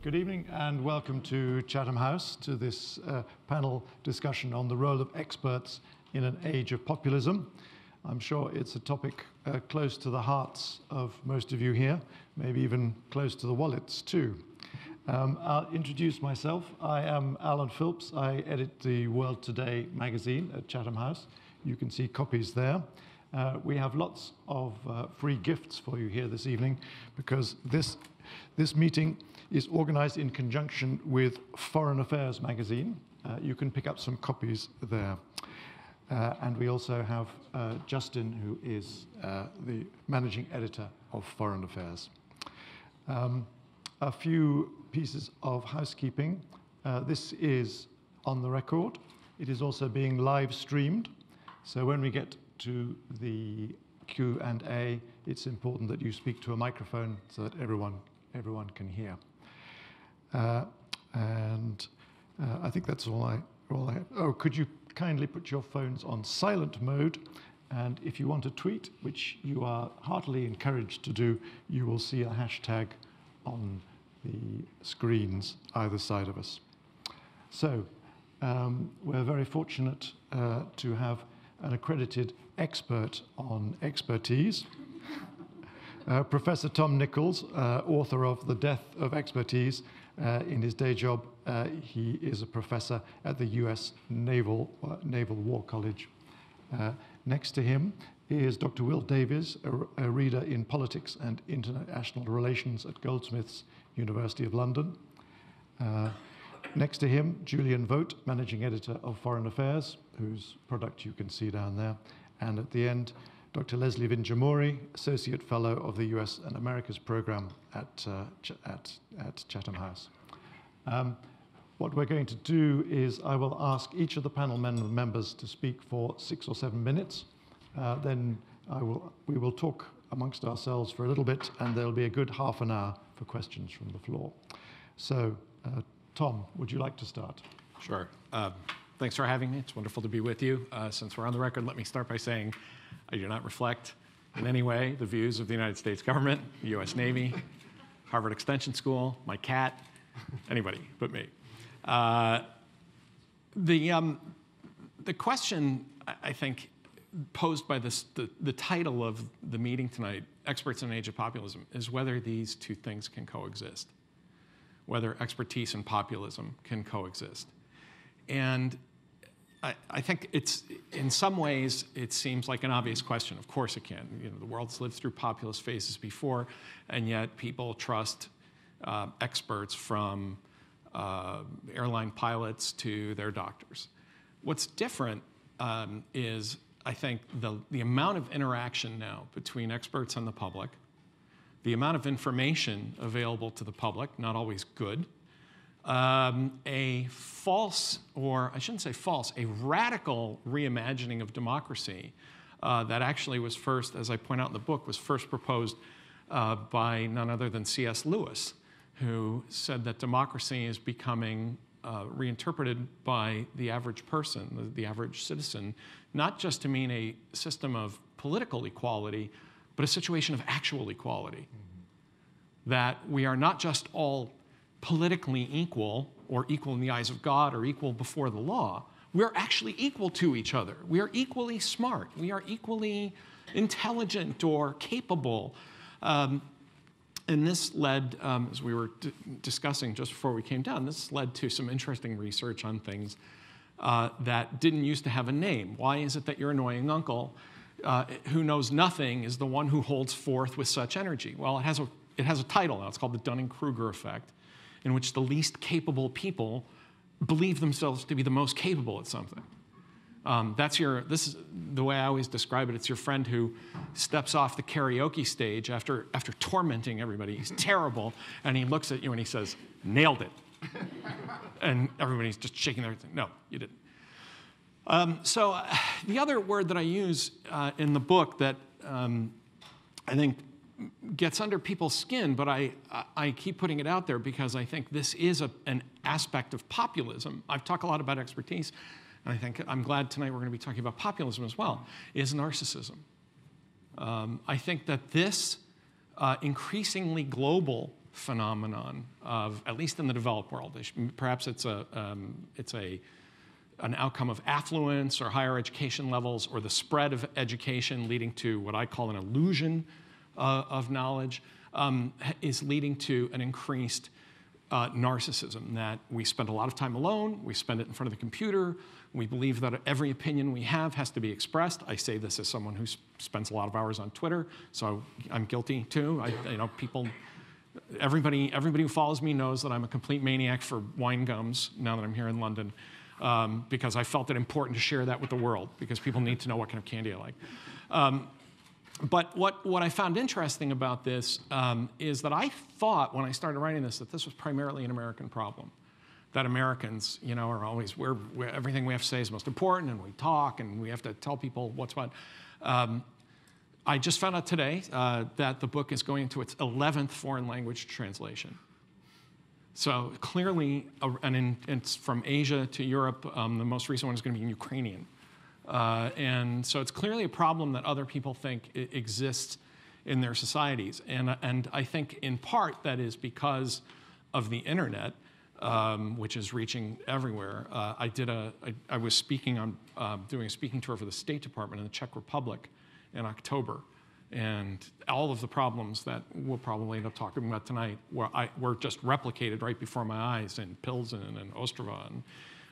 Good evening and welcome to Chatham House, to this panel discussion on the role of experts in an age of populism. I'm sure it's a topic close to the hearts of most of you here, maybe even close to the wallets too. I'll introduce myself. I am Alan Philps. I edit the World Today magazine at Chatham House. You can see copies there. We have lots of free gifts for you here this evening because this meeting is organized in conjunction with Foreign Affairs magazine. You can pick up some copies there. And we also have Justin, who is the managing editor of Foreign Affairs. A few pieces of housekeeping. This is on the record. It is also being live streamed. So when we get to the Q&A, it's important that you speak to a microphone so that everyone can hear. I think that's all I have. Oh, could you kindly put your phones on silent mode? And if you want to tweet, which you are heartily encouraged to do, you will see a hashtag on the screens either side of us. So we're very fortunate to have an accredited expert on expertise. Professor Tom Nichols, author of The Death of Expertise. In his day job, he is a professor at the US Naval War College. Next to him is Dr. Will Davies, a reader in politics and international relations at Goldsmiths, University of London. Next to him, Julian Vogt, managing editor of Foreign Affairs, whose product you can see down there. And at the end, Dr. Leslie Vinjamuri, Associate Fellow of the US and Americas Program at Chatham House. What we're going to do is I will ask each of the panel members to speak for 6 or 7 minutes. Then we will talk amongst ourselves for a little bit, and there'll be a good half an hour for questions from the floor. So, Tom, would you like to start? Sure. Thanks for having me. It's wonderful to be with you. Since we're on the record, let me start by saying I do not reflect in any way the views of the United States government, the US Navy, Harvard Extension School, my cat, anybody but me. The question, I think, posed by the title of the meeting tonight, Experts in an Age of Populism, is whether these two things can coexist, whether expertise and populism can coexist. And I think it's, in some ways, it seems like an obvious question. Of course it can. You know, the world's lived through populist phases before, and yet people trust experts from airline pilots to their doctors. What's different is, I think, the amount of interaction now between experts and the public, the amount of information available to the public, not always good, a false, or I shouldn't say false, a radical reimagining of democracy that actually was first, as I point out in the book, was first proposed by none other than C.S. Lewis, who said that democracy is becoming reinterpreted by the average person, the average citizen, not just to mean a system of political equality, but a situation of actual equality. Mm-hmm. That we are not just all politically equal, or equal in the eyes of God, or equal before the law. We're actually equal to each other. We are equally smart. We are equally intelligent or capable. And this led, as we were discussing just before we came down, this led to some interesting research on things that didn't used to have a name. Why is it that your annoying uncle, who knows nothing, is the one who holds forth with such energy? Well, it has a title now. It's called the Dunning-Kruger effect, in which the least capable people believe themselves to be the most capable at something. This is the way I always describe it. It's your friend who steps off the karaoke stage after tormenting everybody. He's terrible, and he looks at you and he says, "Nailed it." And everybody's just shaking their head. No, you didn't. So the other word that I use in the book that I think gets under people's skin, but I keep putting it out there because I think this is an aspect of populism. I've talked a lot about expertise, and I think I'm glad tonight we're going to be talking about populism as well, is narcissism. I think that this increasingly global phenomenon of, at least in the developed world, perhaps it's an outcome of affluence or higher education levels or the spread of education leading to what I call an illusion of knowledge, is leading to an increased narcissism, that we spend a lot of time alone, we spend it in front of the computer, we believe that every opinion we have has to be expressed. I say this as someone who spends a lot of hours on Twitter, so I'm guilty too. Everybody who follows me knows that I'm a complete maniac for wine gums now that I'm here in London, because I felt it important to share that with the world, because people need to know what kind of candy I like. But what I found interesting about this is that I thought when I started writing this that this was primarily an American problem. That Americans, are always, everything we have to say is most important, and we talk, and we have to tell people what's what. I just found out today that the book is going into its 11th foreign language translation. So clearly, it's from Asia to Europe. The most recent one is going to be in Ukrainian. And so it's clearly a problem that other people think exists in their societies. And I think in part that is because of the internet, which is reaching everywhere. I was speaking on, doing a speaking tour for the State Department in the Czech Republic in October. And all of the problems that we'll probably end up talking about tonight were just replicated right before my eyes in Pilsen and Ostrava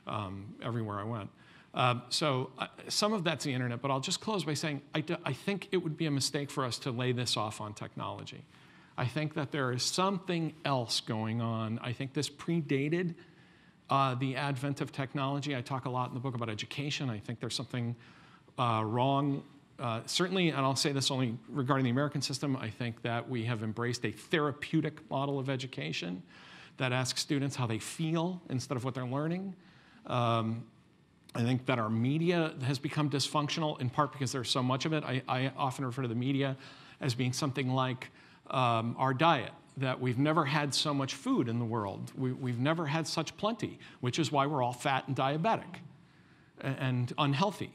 and everywhere I went. So some of that's the internet, but I'll just close by saying I think it would be a mistake for us to lay this off on technology. I think that there is something else going on. I think this predated the advent of technology. I talk a lot in the book about education. I think there's something wrong. Certainly, and I'll say this only regarding the American system, I think that we have embraced a therapeutic model of education that asks students how they feel instead of what they're learning. I think that our media has become dysfunctional, in part because there's so much of it. I often refer to the media as being something like our diet, that we've never had so much food in the world. We've never had such plenty, which is why we're all fat and diabetic and unhealthy,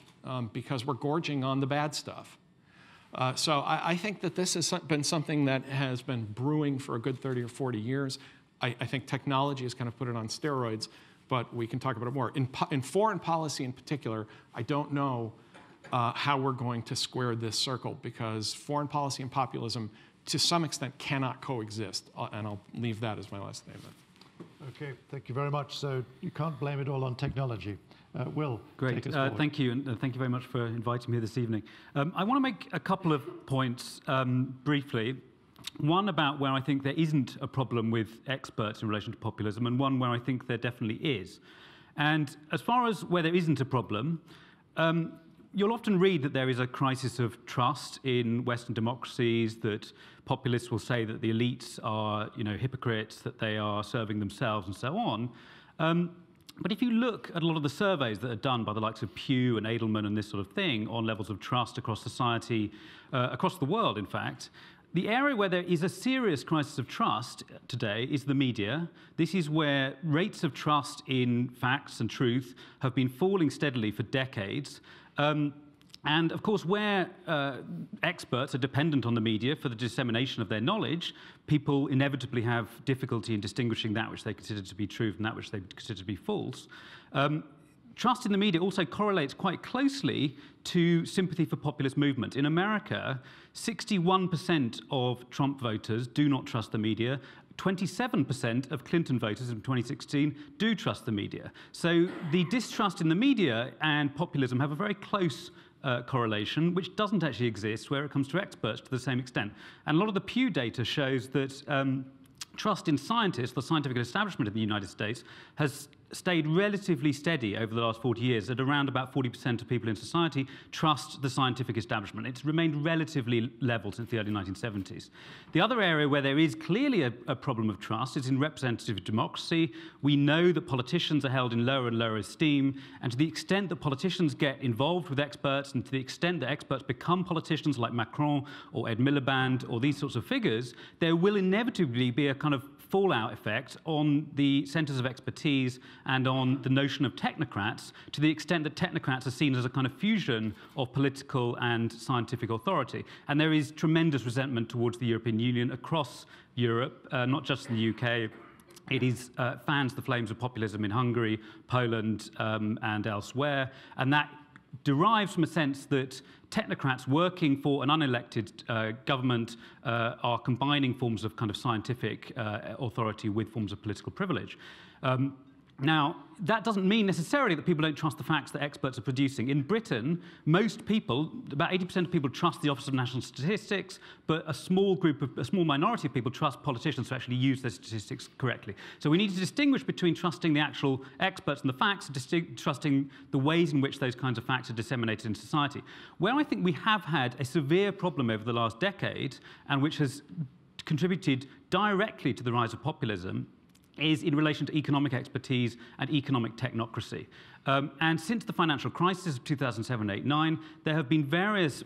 because we're gorging on the bad stuff. So I think that this has been something that has been brewing for a good 30 or 40 years. I think technology has kind of put it on steroids, but we can talk about it more. In foreign policy in particular, I don't know how we're going to square this circle, because foreign policy and populism, to some extent, cannot coexist. And I'll leave that as my last statement. Okay, thank you very much. So you can't blame it all on technology. Will, great. Thank you, and thank you very much for inviting me here this evening. I want to make a couple of points briefly. One about where I think there isn't a problem with experts in relation to populism, and one where I think there definitely is. And as far as where there isn't a problem, you'll often read that there is a crisis of trust in Western democracies, that populists will say that the elites are, hypocrites, that they are serving themselves, and so on. But if you look at a lot of the surveys that are done by the likes of Pew and Edelman and this sort of thing on levels of trust across society, across the world, in fact, the area where there is a serious crisis of trust today is the media. This is where rates of trust in facts and truth have been falling steadily for decades. And of course, where experts are dependent on the media for the dissemination of their knowledge, people inevitably have difficulty in distinguishing that which they consider to be true from that which they consider to be false. Trust in the media also correlates quite closely to sympathy for populist movement. In America, 61% of Trump voters do not trust the media. 27% of Clinton voters in 2016 do trust the media. So the distrust in the media and populism have a very close correlation, which doesn't actually exist where it comes to experts to the same extent. And a lot of the Pew data shows that trust in scientists, the scientific establishment in the United States, has stayed relatively steady over the last 40 years. At around about 40% of people in society trust the scientific establishment. It's remained relatively level since the early 1970s. The other area where there is clearly a problem of trust is in representative democracy. We know that politicians are held in lower and lower esteem, and to the extent that politicians get involved with experts, and to the extent that experts become politicians like Macron or Ed Miliband or these sorts of figures, there will inevitably be a kind of fallout effect on the centers of expertise and on the notion of technocrats, to the extent that technocrats are seen as a kind of fusion of political and scientific authority. And there is tremendous resentment towards the European Union across Europe, not just in the UK. It fans the flames of populism in Hungary, Poland, and elsewhere. And that derives from a sense that technocrats working for an unelected government are combining forms of kind of scientific authority with forms of political privilege. Now, that doesn't mean necessarily that people don't trust the facts that experts are producing. In Britain, most people, about 80% of people, trust the Office of National Statistics, but a small minority of people trust politicians who actually use their statistics correctly. So we need to distinguish between trusting the actual experts and the facts and trusting the ways in which those kinds of facts are disseminated in society. Where I think we have had a severe problem over the last decade, and which has contributed directly to the rise of populism, is in relation to economic expertise and economic technocracy. And since the financial crisis of 2007, 8, 9, there have been various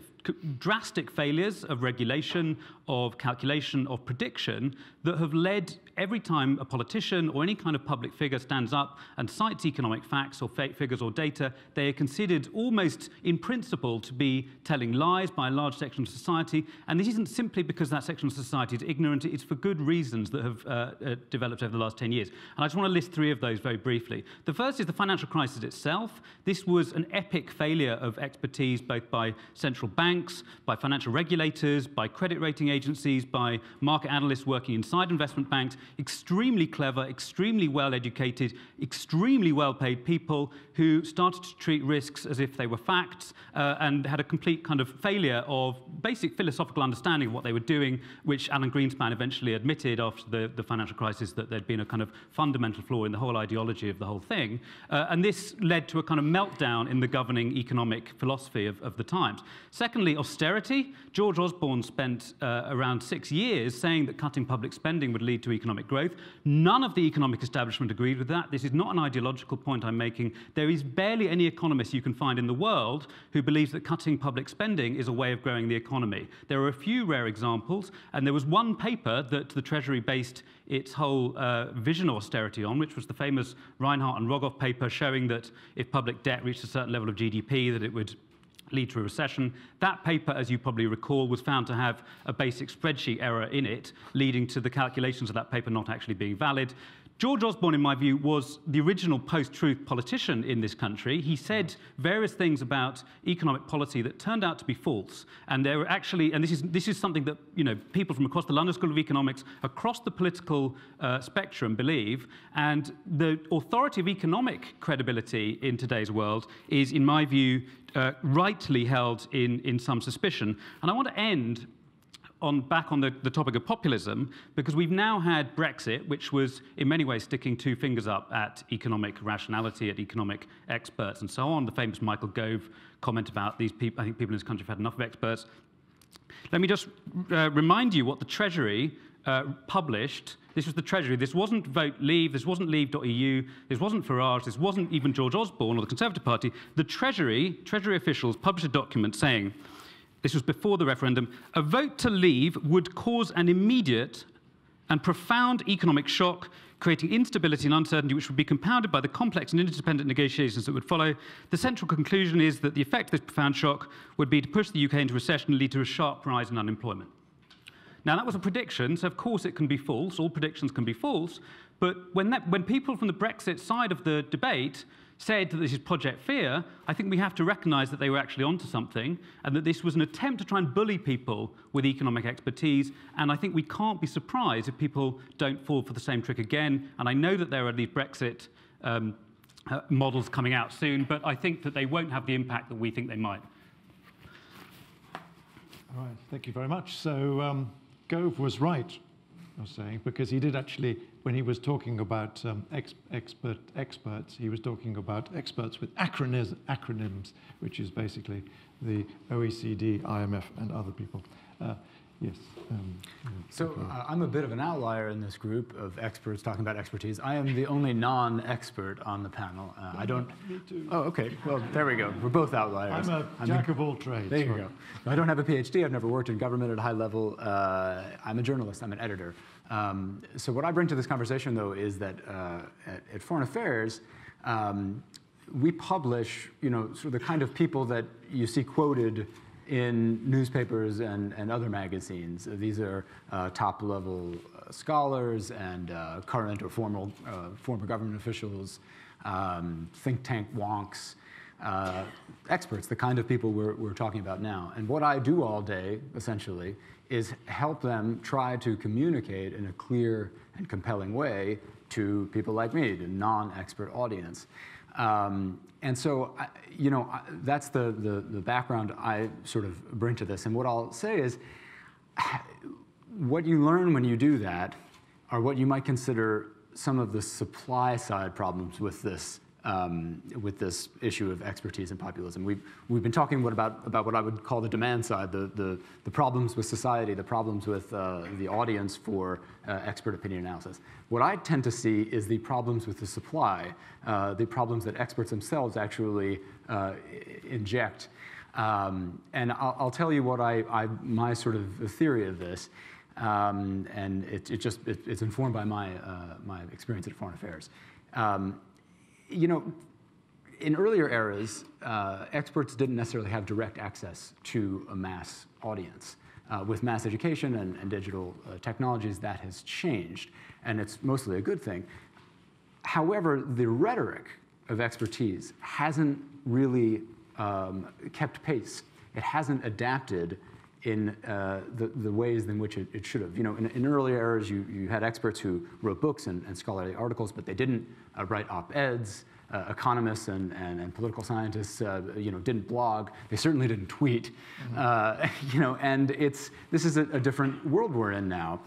drastic failures of regulation, of calculation, of prediction that have led, every time a politician or any kind of public figure stands up and cites economic facts or fake figures or data, they are considered almost in principle to be telling lies by a large section of society. And this isn't simply because that section of society is ignorant, it's for good reasons that have developed over the last 10 years. And I just want to list 3 of those very briefly. The first is the financial crisis itself. This was an epic failure of expertise both by central banks, by financial regulators, by credit rating agencies, by market analysts working inside investment banks, extremely clever, extremely well-educated, extremely well-paid people who started to treat risks as if they were facts and had a complete kind of failure of basic philosophical understanding of what they were doing, which Alan Greenspan eventually admitted after the financial crisis that there'd been a kind of fundamental flaw in the whole ideology of the whole thing. And this led to a kind of meltdown in the governing economic philosophy of the times. Secondly, austerity. George Osborne spent around 6 years saying that cutting public spending would lead to economic growth. None of the economic establishment agreed with that. This is not an ideological point I'm making. There is barely any economist you can find in the world who believes that cutting public spending is a way of growing the economy. There are a few rare examples, and there was one paper that the Treasury based its whole vision of austerity on, which was the famous Reinhardt and Rogoff paper showing that if public debt reached a certain level of GDP, that it would lead to a recession. That paper, as you probably recall, was found to have a basic spreadsheet error in it, leading to the calculations of that paper not actually being valid. George Osborne, in my view, was the original post-truth politician in this country. He said various things about economic policy that turned out to be false. And there were actually, and this is something that people from across the London School of Economics, across the political spectrum believe. And the authority of economic credibility in today's world is, in my view, rightly held in some suspicion. And I want to end back on the topic of populism, because we've now had Brexit, which was in many ways sticking 2 fingers up at economic rationality, at economic experts, and so on. The famous Michael Gove comment about these people, I think people in this country have had enough of experts. Let me just remind you what the Treasury published. This was the Treasury. This wasn't Vote Leave. This wasn't Leave.eu. This wasn't Farage. This wasn't even George Osborne or the Conservative Party. The Treasury officials published a document saying, this was before the referendum, a vote to leave would cause an immediate and profound economic shock, creating instability and uncertainty which would be compounded by the complex and interdependent negotiations that would follow. The central conclusion is that the effect of this profound shock would be to push the UK into recession and lead to a sharp rise in unemployment. Now, that was a prediction, so of course it can be false. All predictions can be false. But when people from the Brexit side of the debate said that this is Project Fear, I think we have to recognize that they were actually onto something, and that this was an attempt to try and bully people with economic expertise. And I think we can't be surprised if people don't fall for the same trick again. And I know that there are these Brexit models coming out soon, but I think that they won't have the impact that we think they might. All right, thank you very much. So Gove was right, I was saying, because he did actually, when he was talking about experts, he was talking about experts with acronyms, which is basically the OECD, IMF, and other people. Yes. So I'm a bit of an outlier in this group of experts talking about expertise. I am the only non-expert on the panel. I don't. Me too. Oh, okay. Well, there we go. We're both outliers. I'm a jack of all trades. There you go. I don't have a PhD. I've never worked in government at a high level. I'm a journalist. I'm an editor. So what I bring to this conversation, though, is that at Foreign Affairs, we publish, sort of the kind of people that you see quoted in newspapers and other magazines. These are top-level scholars and current or former government officials, think tank wonks, experts, the kind of people we're talking about now. And what I do all day, essentially, is help them try to communicate in a clear and compelling way to people like me, to non-expert audience. And so, that's the background I sort of bring to this. And what I'll say is, what you learn when you do that are what you might consider some of the supply side problems with this issue of expertise and populism. We've been talking about what I would call the demand side, the problems with society, the problems with the audience for expert opinion analysis. What I tend to see is the problems with the supply, the problems that experts themselves actually inject. And I'll tell you what my sort of theory of this, and it's informed by my experience at Foreign Affairs. In earlier eras, experts didn't necessarily have direct access to a mass audience. With mass education and digital technologies, that has changed, and it's mostly a good thing. However, the rhetoric of expertise hasn't really kept pace. It hasn't adapted in the ways in which it should have. In earlier eras, you had experts who wrote books and scholarly articles, but they didn't write op-eds. Economists and political scientists, didn't blog. They certainly didn't tweet. And this is a different world we're in now.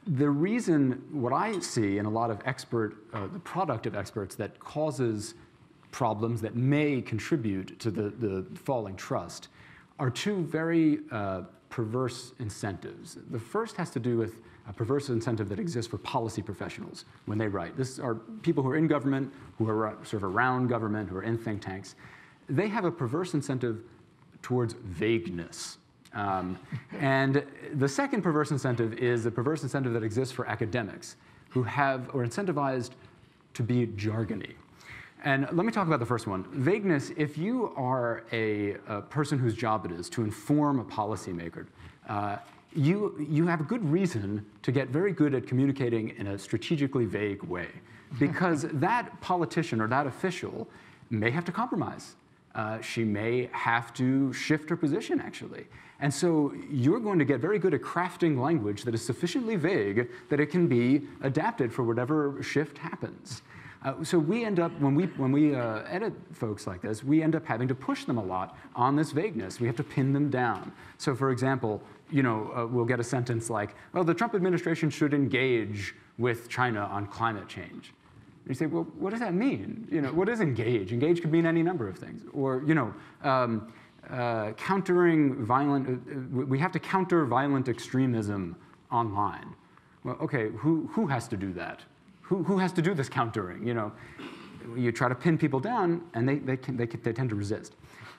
The reason, what I see in a lot of the product of experts that causes problems that may contribute to the falling trust are two very perverse incentives. The first has to do with a perverse incentive that exists for policy professionals when they write. This are people who are in government, who are sort of around government, who are in think tanks. They have a perverse incentive towards vagueness. And the second perverse incentive is a perverse incentive that exists for academics who are incentivized to be jargony. And let me talk about the first one. Vagueness, if you are a person whose job it is to inform a policymaker, you have a good reason to get very good at communicating in a strategically vague way, because that politician or that official may have to compromise. She may have to shift her position, actually. And so you're going to get very good at crafting language that is sufficiently vague that it can be adapted for whatever shift happens. So we end up, when we edit folks like this, we end up having to push them a lot on this vagueness. We have to pin them down. So for example, we'll get a sentence like, "Oh, the Trump administration should engage with China on climate change." And you say, well, what does that mean? What is engage? Engage could mean any number of things. Or, countering violent, we have to counter violent extremism online. Well, okay, who has to do that? Who has to do this countering? You try to pin people down, and they tend to resist.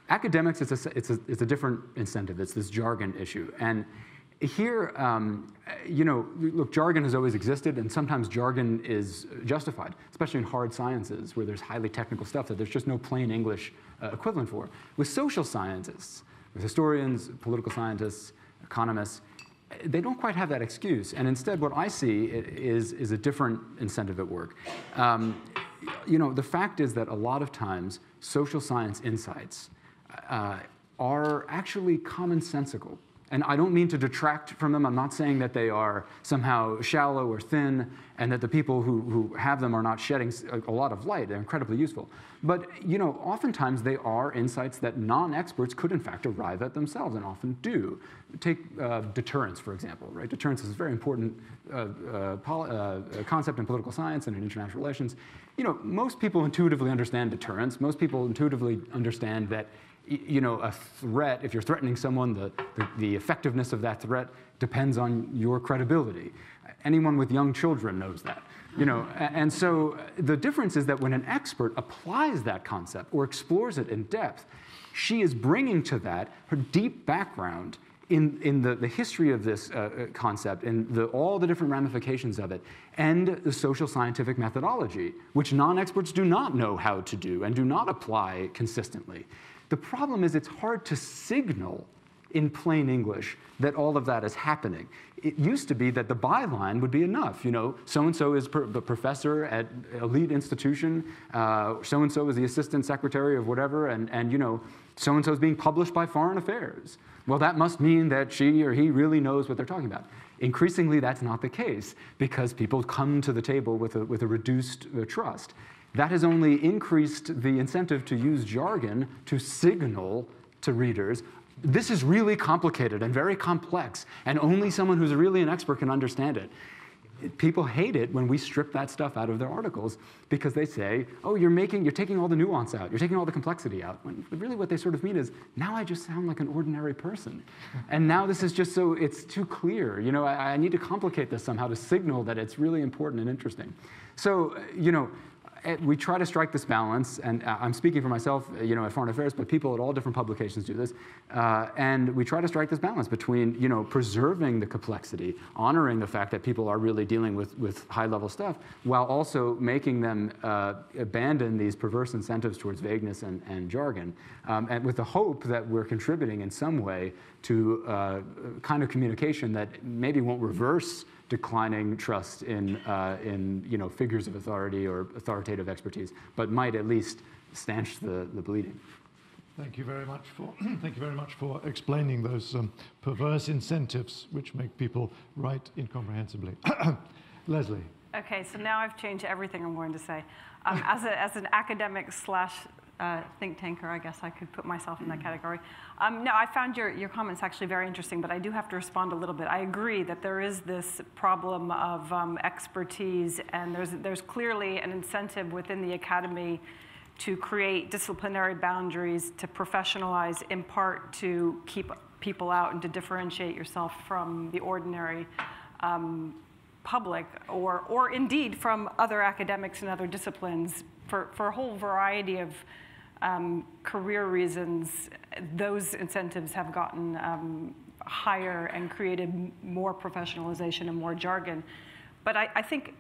Academics, it's a different incentive. It's this jargon issue, and here, look, jargon has always existed, and sometimes jargon is justified, especially in hard sciences where there's highly technical stuff that there's just no plain English equivalent for. With social scientists, with historians, political scientists, economists, they don't quite have that excuse, and instead what I see is a different incentive at work. The fact is that a lot of times social science insights are actually commonsensical. And I don't mean to detract from them. I'm not saying that they are somehow shallow or thin and that the people who have them are not shedding a lot of light. They're incredibly useful. But oftentimes they are insights that non-experts could in fact arrive at themselves and often do. Take deterrence, for example, right? Deterrence is a very important concept in political science and in international relations. Most people intuitively understand deterrence. Most people intuitively understand that a threat, if you're threatening someone, the effectiveness of that threat depends on your credibility. Anyone with young children knows that. And so the difference is that when an expert applies that concept or explores it in depth, she is bringing to that her deep background in the history of this concept and all the different ramifications of it, and the social scientific methodology, which non-experts do not know how to do and do not apply consistently. The problem is it's hard to signal in plain English that all of that is happening. It used to be that the byline would be enough. You know, so-and-so is the professor at elite institution, so-and-so is the assistant secretary of whatever, and you know, so-and-so is being published by Foreign Affairs. Well, that must mean that she or he really knows what they're talking about. Increasingly, that's not the case, because people come to the table with a reduced trust. That has only increased the incentive to use jargon to signal to readers, this is really complicated and very complex, and only someone who's really an expert can understand it. People hate it when we strip that stuff out of their articles, because they say, oh, you're taking all the nuance out, you're taking all the complexity out. When really what they sort of mean is, now I just sound like an ordinary person. And now this is just so, it's too clear. You know, I need to complicate this somehow to signal that it's really important and interesting. So, you know, we try to strike this balance, and I'm speaking for myself, you know, at Foreign Affairs, but people at all different publications do this, and we try to strike this balance between, you know, preserving the complexity, honoring the fact that people are really dealing with high-level stuff, while also making them abandon these perverse incentives towards vagueness and jargon, and with the hope that we're contributing in some way to kind of communication that maybe won't reverse declining trust in you know, figures of authority or authoritative expertise, but might at least stanch the bleeding. Thank you very much for explaining those perverse incentives which make people write incomprehensibly. Leslie. Okay, so now I've changed everything I'm going to say. As an academic slash think tanker, I guess I could put myself in that category. No, I found your comments actually very interesting, but I do have to respond a little bit. I agree that there is this problem of expertise, and there's clearly an incentive within the academy to create disciplinary boundaries, to professionalize, in part to keep people out and to differentiate yourself from the ordinary public, or indeed from other academics and other disciplines for a whole variety of career reasons. Those incentives have gotten higher and created more professionalization and more jargon. But I think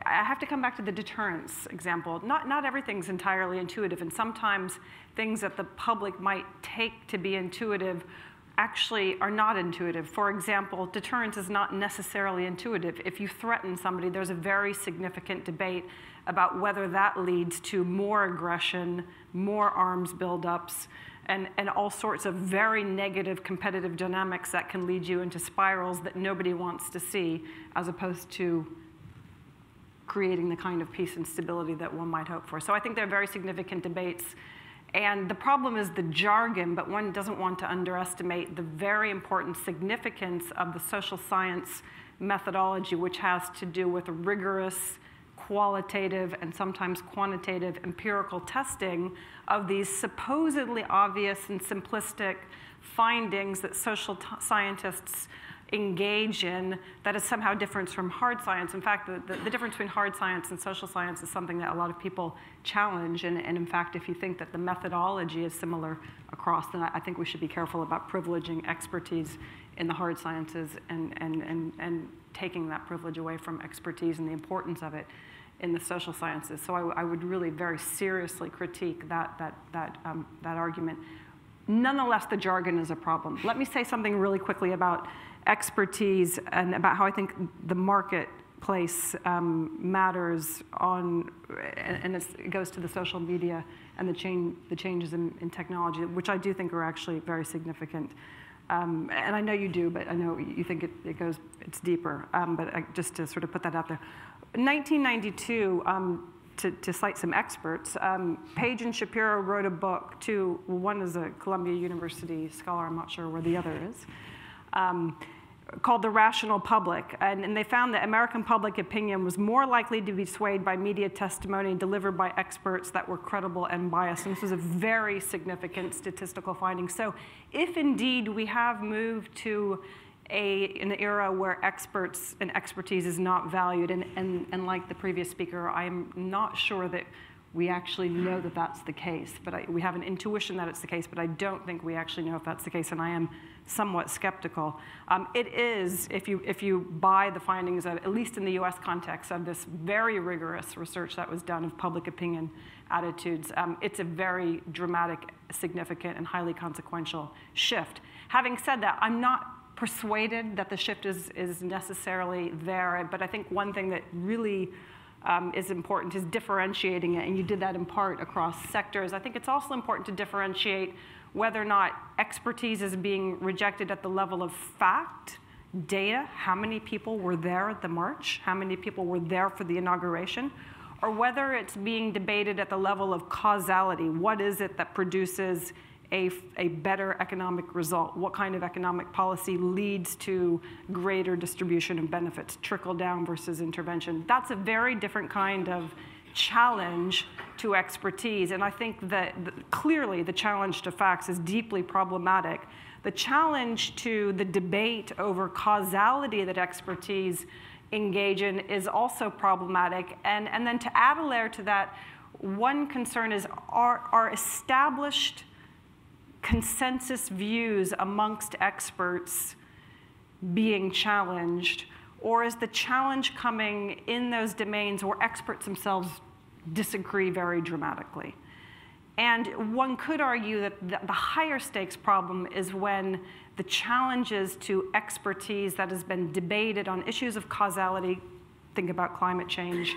I have to come back to the deterrence example. Not everything's entirely intuitive, and sometimes things that the public might take to be intuitive actually are not intuitive. For example, deterrence is not necessarily intuitive. If you threaten somebody, there's a very significant debate about whether that leads to more aggression, more arms buildups, and all sorts of very negative competitive dynamics that can lead you into spirals that nobody wants to see, as opposed to creating the kind of peace and stability that one might hope for. So I think there are very significant debates. And the problem is the jargon, but one doesn't want to underestimate the very important significance of the social science methodology, which has to do with rigorous, qualitative, and sometimes quantitative empirical testing of these supposedly obvious and simplistic findings that social scientists engage in that is somehow different from hard science. In fact, the difference between hard science and social science is something that a lot of people challenge. And in fact, if you think that the methodology is similar across, then I think we should be careful about privileging expertise in the hard sciences and taking that privilege away from expertise and the importance of it in the social sciences. So I would really very seriously critique that argument. Nonetheless, the jargon is a problem. Let me say something really quickly about expertise and about how I think the marketplace matters on, and it goes to the social media and the changes in technology, which I do think are actually very significant. And I know you do, but I know you think it's deeper. But just to sort of put that out there. In 1992, to cite some experts, Page and Shapiro wrote a book one is a Columbia University scholar, I'm not sure where the other is, called The Rational Public. And they found that American public opinion was more likely to be swayed by media testimony delivered by experts that were credible and biased. And this was a very significant statistical finding. So if indeed we have moved to an era where experts and expertise is not valued, and like the previous speaker, I'm not sure that we actually know that that's the case. But we have an intuition that it's the case, but I don't think we actually know if that's the case, and I am somewhat skeptical. It is, if you buy the findings of, at least in the US context, of this very rigorous research that was done of public opinion attitudes, it's a very dramatic, significant, and highly consequential shift. Having said that, I'm not persuaded that the shift is necessarily there, but I think one thing that really is important is differentiating it, and you did that in part across sectors. I think it's also important to differentiate whether or not expertise is being rejected at the level of fact, data, how many people were there at the march, how many people were there for the inauguration, or whether it's being debated at the level of causality. What is it that produces a better economic result? What kind of economic policy leads to greater distribution of benefits, trickle down versus intervention? That's a very different kind of challenge to expertise, and I think that clearly the challenge to facts is deeply problematic. The challenge to the debate over causality that expertise engage in is also problematic, and then to add a layer to that, one concern is are established consensus views amongst experts being challenged, or is the challenge coming in those domains where experts themselves disagree very dramatically? And one could argue that the higher stakes problem is when the challenges to expertise that has been debated on issues of causality, think about climate change,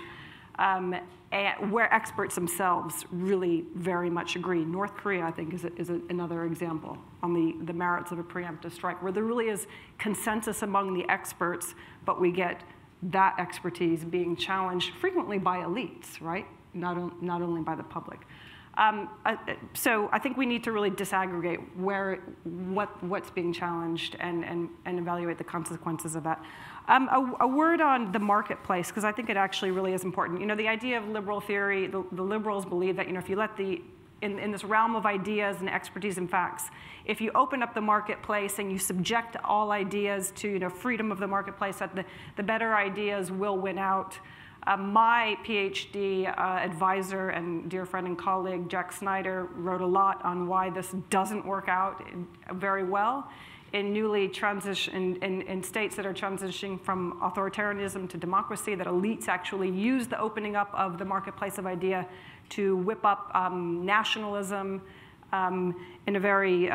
where experts themselves really very much agree. North Korea, I think, is another example on the merits of a preemptive strike, where there really is consensus among the experts, but we get that expertise being challenged frequently by elites, right? Not only by the public. So I think we need to really disaggregate what's being challenged and evaluate the consequences of that. A word on the marketplace, because I think it actually really is important. You know, the idea of liberal theory, the liberals believe that, you know, if you let in this realm of ideas and expertise and facts, if you open up the marketplace and you subject all ideas to, you know, freedom of the marketplace, that the better ideas will win out. My PhD advisor and dear friend and colleague, Jack Snyder, wrote a lot on why this doesn't work out very well in in states that are transitioning from authoritarianism to democracy, that elites actually use the opening up of the marketplace of idea to whip up nationalism in a very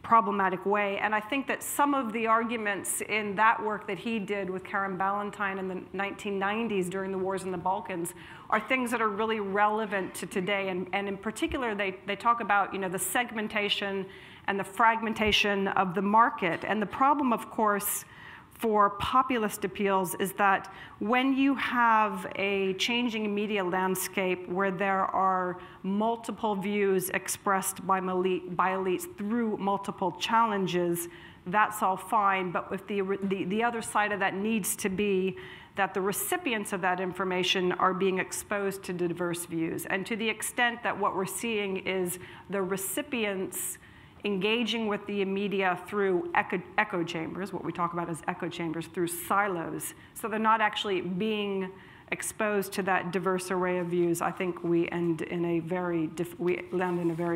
problematic way. And I think that some of the arguments in that work that he did with Karen Ballantyne in the 1990s during the wars in the Balkans are things that are really relevant to today. And in particular, they talk about, you know, the segmentation and the fragmentation of the market. And the problem, of course, for populist appeals is that when you have a changing media landscape where there are multiple views expressed by elites through multiple challenges, that's all fine. But if the other side of that needs to be that the recipients of that information are being exposed to diverse views. And to the extent that what we're seeing is the recipients engaging with the media through echo chambers, what we talk about as echo chambers, through silos, so they're not actually being exposed to that diverse array of views, I think we land in a very,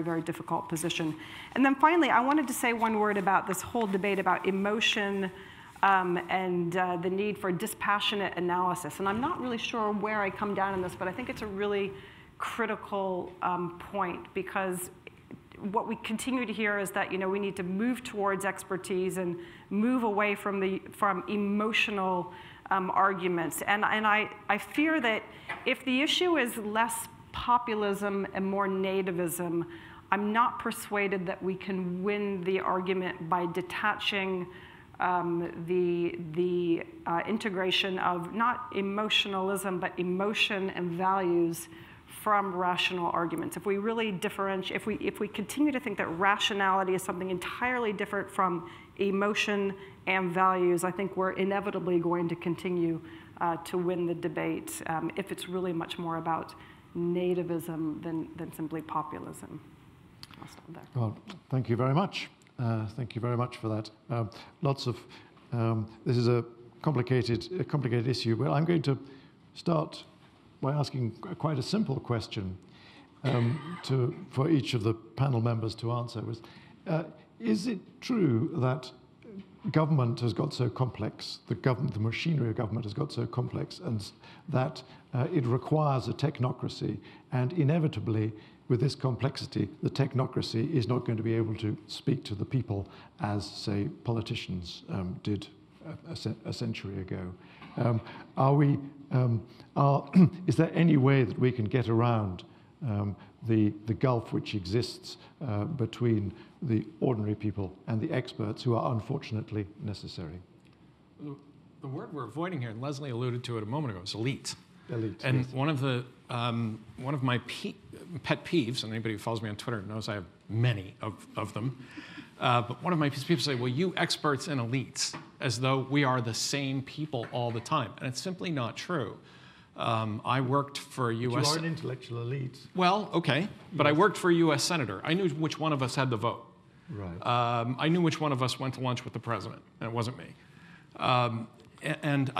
very difficult position. And then finally, I wanted to say one word about this whole debate about emotion and the need for dispassionate analysis. And I'm not really sure where I come down on this, but I think it's a really critical point, because what we continue to hear is that, you know, we need to move towards expertise and move away from emotional arguments. And I fear that if the issue is less populism and more nativism, I'm not persuaded that we can win the argument by detaching the integration of not emotionalism, but emotion and values from rational arguments. If we really differentiate, if we continue to think that rationality is something entirely different from emotion and values, I think we're inevitably going to continue to win the debate if it's really much more about nativism than simply populism. I'll stop there. Well, thank you very much. Thank you very much for that. This is a complicated issue. Well, I'm going to start by asking quite a simple question. for each of the panel members to answer was, is it true that government has got so complex, the machinery of government has got so complex, and that it requires a technocracy, and inevitably, with this complexity, the technocracy is not going to be able to speak to the people as, say, politicians did a century ago? Is there any way that we can get around the gulf which exists between the ordinary people and the experts who are unfortunately necessary? The word we're avoiding here, and Leslie alluded to it a moment ago, is elite. Elite, and yes. one of my pet peeves, and anybody who follows me on Twitter knows I have many of them, but one of my people say, well, you experts and elites, as though we are the same people all the time. And it's simply not true. I worked for a U.S. You are an intellectual elite. Well, okay, but yes. I worked for a U.S. senator. I knew which one of us had the vote. Right. I knew which one of us went to lunch with the president, and it wasn't me. And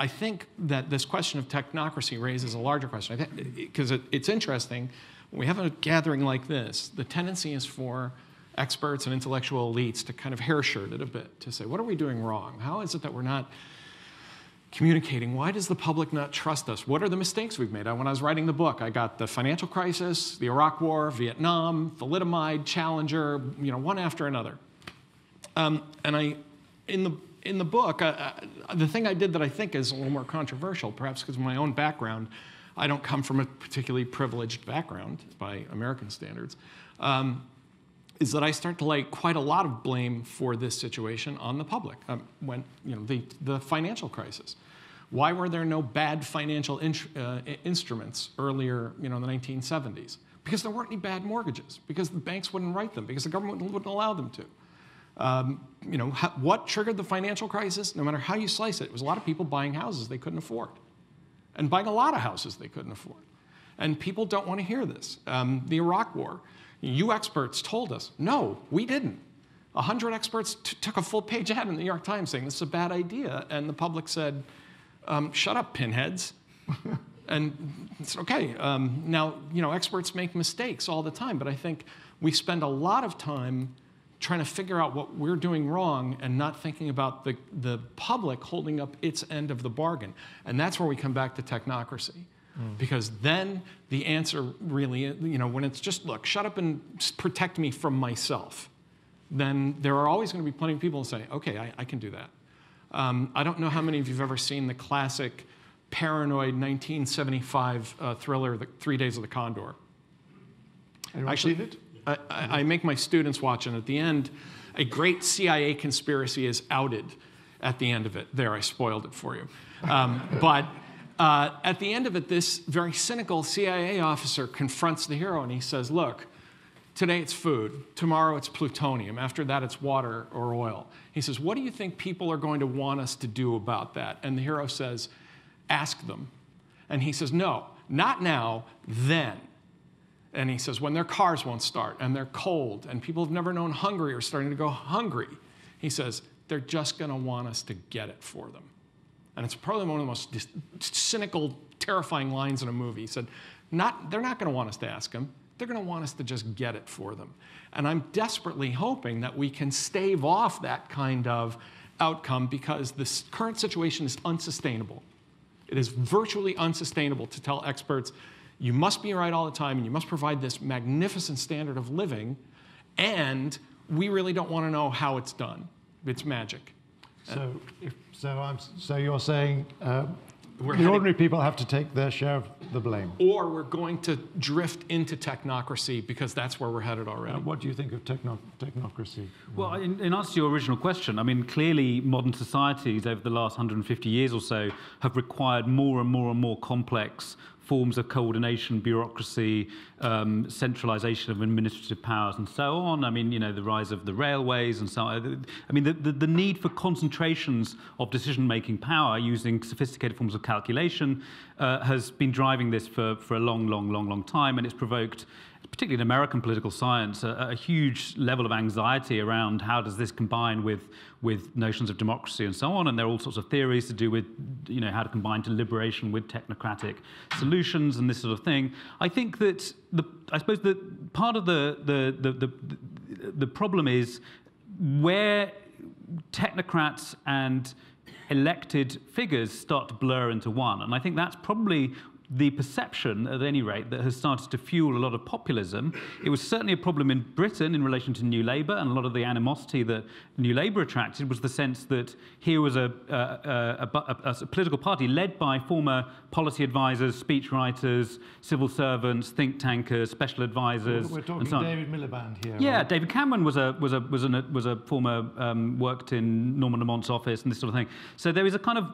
I think that this question of technocracy raises a larger question, because it's interesting. When we have a gathering like this, the tendency is for experts and intellectual elites to kind of hair-shirt it a bit, to say, what are we doing wrong? How is it that we're not communicating? Why does the public not trust us? What are the mistakes we've made? When I was writing the book, I got the financial crisis, the Iraq War, Vietnam, thalidomide, Challenger, one after another. And in the book, the thing I did that I think is a little more controversial, perhaps because of my own background, I don't come from a particularly privileged background by American standards, is that I start to lay quite a lot of blame for this situation on the public. When the financial crisis, why were there no bad financial instruments earlier, in the 1970s? Because there weren't any bad mortgages, because the banks wouldn't write them, because the government wouldn't allow them to. What triggered the financial crisis? No matter how you slice it, it was a lot of people buying houses they couldn't afford, and buying a lot of houses they couldn't afford. And people don't want to hear this. The Iraq War, you experts told us, no, we didn't. 100 experts took a full-page ad in the New York Times saying this is a bad idea, and the public said, shut up, pinheads. And it's okay. Now, experts make mistakes all the time, but I think we spend a lot of time trying to figure out what we're doing wrong and not thinking about the public holding up its end of the bargain. And that's where we come back to technocracy. Because then the answer really, when it's just, look, shut up and protect me from myself, then there are always going to be plenty of people who say, okay, I can do that. I don't know how many of you have ever seen the classic paranoid 1975 thriller, The 3 Days of the Condor. Anyone seen it? I make my students watch, and at the end, a great CIA conspiracy is outed at the end of it. There, I spoiled it for you. But at the end of it, this very cynical CIA officer confronts the hero, and he says, look, today it's food, tomorrow it's plutonium, after that it's water or oil. He says, what do you think people are going to want us to do about that? And the hero says, ask them. And he says, no, not now, then. And he says, when their cars won't start, and they're cold, and people have never known hungry are starting to go hungry, he says, they're just going to want us to get it for them. And it's probably one of the most cynical, terrifying lines in a movie. He said, they're not going to want us to ask them. They're going to want us to just get it for them. And I'm desperately hoping that we can stave off that kind of outcome, because this current situation is unsustainable. It is virtually unsustainable to tell experts, you must be right all the time, and you must provide this magnificent standard of living, and we really don't want to know how it's done. It's magic. So you're saying the ordinary people have to take their share of the blame? Or we're going to drift into technocracy, because that's where we're headed already. What do you think of technocracy? Well, in answer to your original question, I mean, clearly modern societies over the last 150 years or so have required more and more and more complex forms of coordination, bureaucracy, centralization of administrative powers, and so on. I mean, the rise of the railways and so on. I mean, the need for concentrations of decision-making power using sophisticated forms of calculation has been driving this for a long time, and it's provoked particularly in American political science, a huge level of anxiety around how does this combine with notions of democracy and so on. And there are all sorts of theories to do with, how to combine deliberation with technocratic solutions and this sort of thing. I think that I suppose that part of the problem is where technocrats and elected figures start to blur into one. And I think that's probably the perception, at any rate, that has started to fuel a lot of populism. It was certainly a problem in Britain in relation to New Labour, and a lot of the animosity that New Labour attracted was the sense that here was a political party led by former policy advisors, speechwriters, civil servants, think tankers, special advisors. We're talking David Miliband here. Yeah, right? David Cameron was a former worked in Norman Lamont's office and this sort of thing. So there is a kind of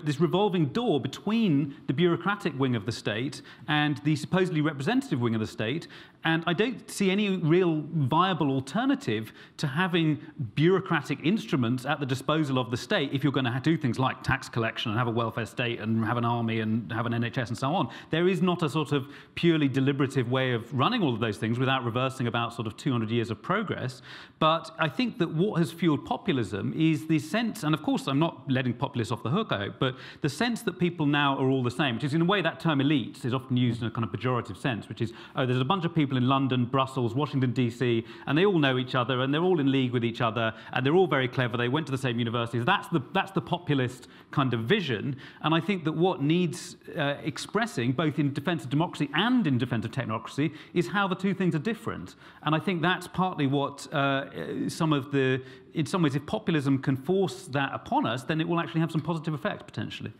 this revolving door between the bureaucratic wing of the state and the supposedly representative wing of the state. And I don't see any real viable alternative to having bureaucratic instruments at the disposal of the state if you're going to do things like tax collection and have a welfare state and have an army and have an NHS and so on. There is not a sort of purely deliberative way of running all of those things without reversing about sort of 200 years of progress. But I think that what has fueled populism is the sense, and of course I'm not letting populists off the hook, I hope, but the sense that people now are all the same, which is in a way that term elites is often used in a kind of pejorative sense, which is, oh, there's a bunch of people in London, Brussels, Washington, DC, and they all know each other, and they're all in league with each other, and they're all very clever, they went to the same universities. That's the populist kind of vision, and I think that what needs expressing, both in defense of democracy and in defense of technocracy, is how the two things are different. And I think that's partly what in some ways, if populism can force that upon us, then it will actually have some positive effects, potentially.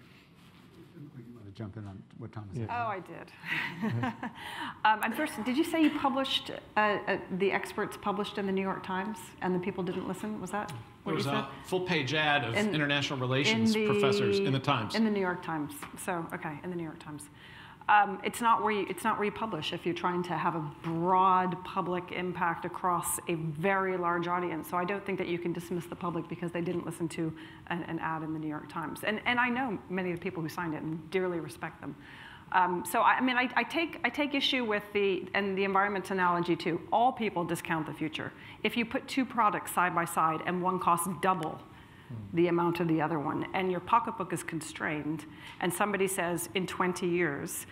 Jump in on what Thomas said. Oh, I did. And first, did you say you published, the experts published in the New York Times and the people didn't listen? Was that what you said? There was a full-page ad of international relations professors in the Times. In the New York Times. So, okay, in the New York Times. It's not where you publish if you're trying to have a broad public impact across a very large audience. So I don't think that you can dismiss the public because they didn't listen to an ad in the New York Times. And I know many of the people who signed it and dearly respect them. So I take issue with the environment analogy too. All people discount the future. If you put two products side by side and one costs double the amount of the other one, and your pocketbook is constrained, and somebody says in 20 years,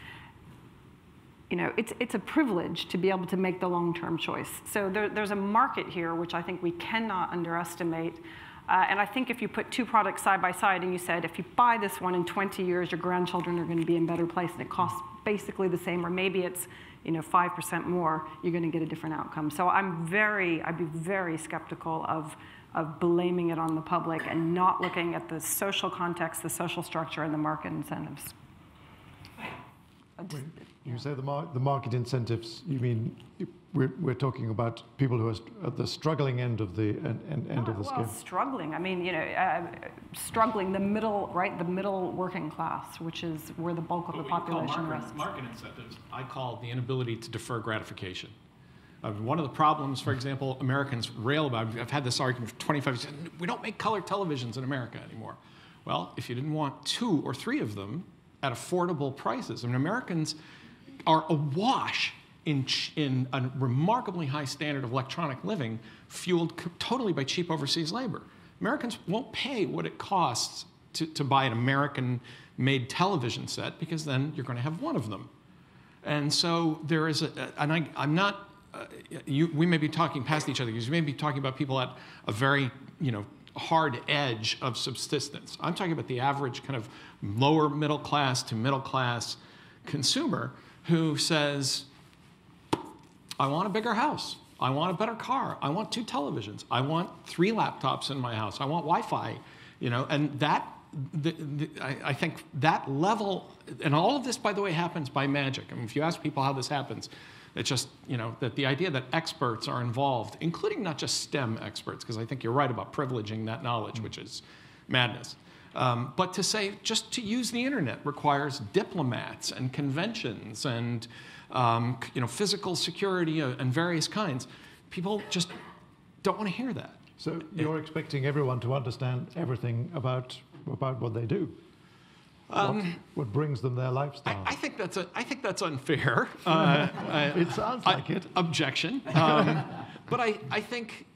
it's a privilege to be able to make the long-term choice. So there's a market here which I think we cannot underestimate. And I think if you put two products side by side and you said, if you buy this one in 20 years, your grandchildren are going to be in a better place, and it costs basically the same, or maybe it's 5% more, you're going to get a different outcome. So I'd be very skeptical of blaming it on the public and not looking at the social context, the social structure, and the market incentives. You say the market incentives, you mean we're talking about people who are at the struggling end of the scale? Struggling. I mean, struggling, the middle, right? The middle working class, which is where the bulk of the population rests. Market incentives, I call the inability to defer gratification. One of the problems, for example, Americans rail about, I've had this argument for 25 years, we don't make color televisions in America anymore. Well, if you didn't want 2 or 3 of them at affordable prices, I mean, Americans are awash in a remarkably high standard of electronic living, fueled totally by cheap overseas labor. Americans won't pay what it costs to buy an American-made television set, because then you're going to have one of them. And so there is I'm not, we may be talking past each other, because you may be talking about people at a very, hard edge of subsistence. I'm talking about the average kind of lower middle class to middle class consumer who says, I want a bigger house. I want a better car. I want 2 televisions. I want 3 laptops in my house. I want Wi-Fi, and that, I think that level, and all of this, by the way, happens by magic. I mean, if you ask people how this happens, it's just, that the idea that experts are involved, including not just STEM experts, because I think you're right about privileging that knowledge, which is madness. But to say just to use the internet requires diplomats and conventions and physical security and various kinds. People just don't want to hear that. So you're expecting everyone to understand everything about what they do? what brings them their lifestyle. I think that's unfair. It sounds like it. Objection. But I think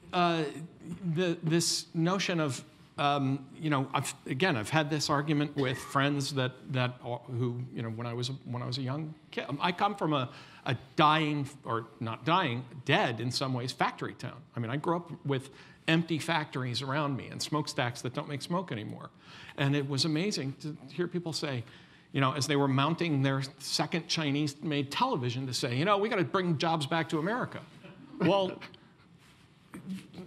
this notion of I've had this argument with friends who when I was a young kid. I come from a dying, or not dying, dead in some ways, factory town. I mean, I grew up with empty factories around me and smokestacks that don't make smoke anymore. And it was amazing to hear people say, as they were mounting their second Chinese-made television, to say, we got to bring jobs back to America. Well,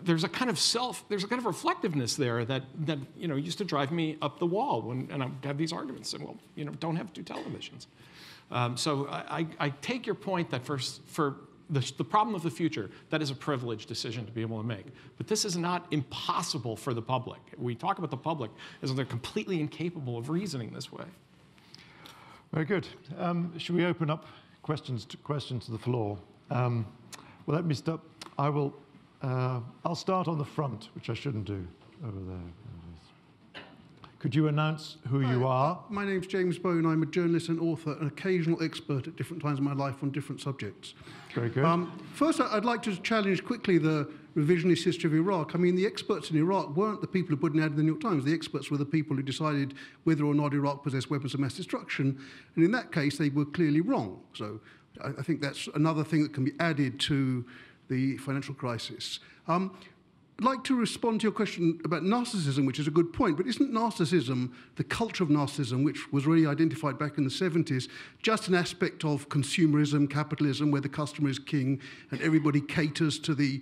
there's a kind of reflectiveness there that used to drive me up the wall and I would have these arguments and don't have two televisions. So I take your point that for the problem of the future, that is a privileged decision to be able to make. But this is not impossible for the public. We talk about the public as if they're completely incapable of reasoning this way. Very good. Should we open up questions to the floor? Well, let me start. I'll start on the front, which I shouldn't do, over there. Could you announce who you are? My name's James Bowen. I'm a journalist and author, an occasional expert at different times in my life on different subjects. Very good. First, I'd like to challenge quickly the revisionist history of Iraq. I mean, the experts in Iraq weren't the people who put an ad in the New York Times. The experts were the people who decided whether or not Iraq possessed weapons of mass destruction. And in that case, they were clearly wrong. So I think that's another thing that can be added to the financial crisis. I'd like to respond to your question about narcissism, which is a good point, but isn't narcissism, the culture of narcissism, which was really identified back in the 70s, just an aspect of consumerism, capitalism, where the customer is king and everybody caters to the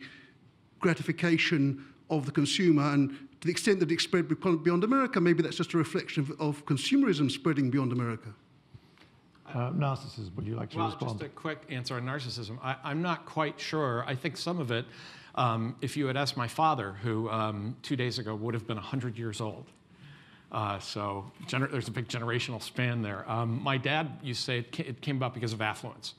gratification of the consumer, and to the extent that it spread beyond America, maybe that's just a reflection of consumerism spreading beyond America? Narcissism, would you like to respond? Just a quick answer on narcissism. I'm not quite sure. I think some of it, if you had asked my father, who 2 days ago would have been 100 years old. So there's a big generational span there. My dad used to say it came about because of affluence,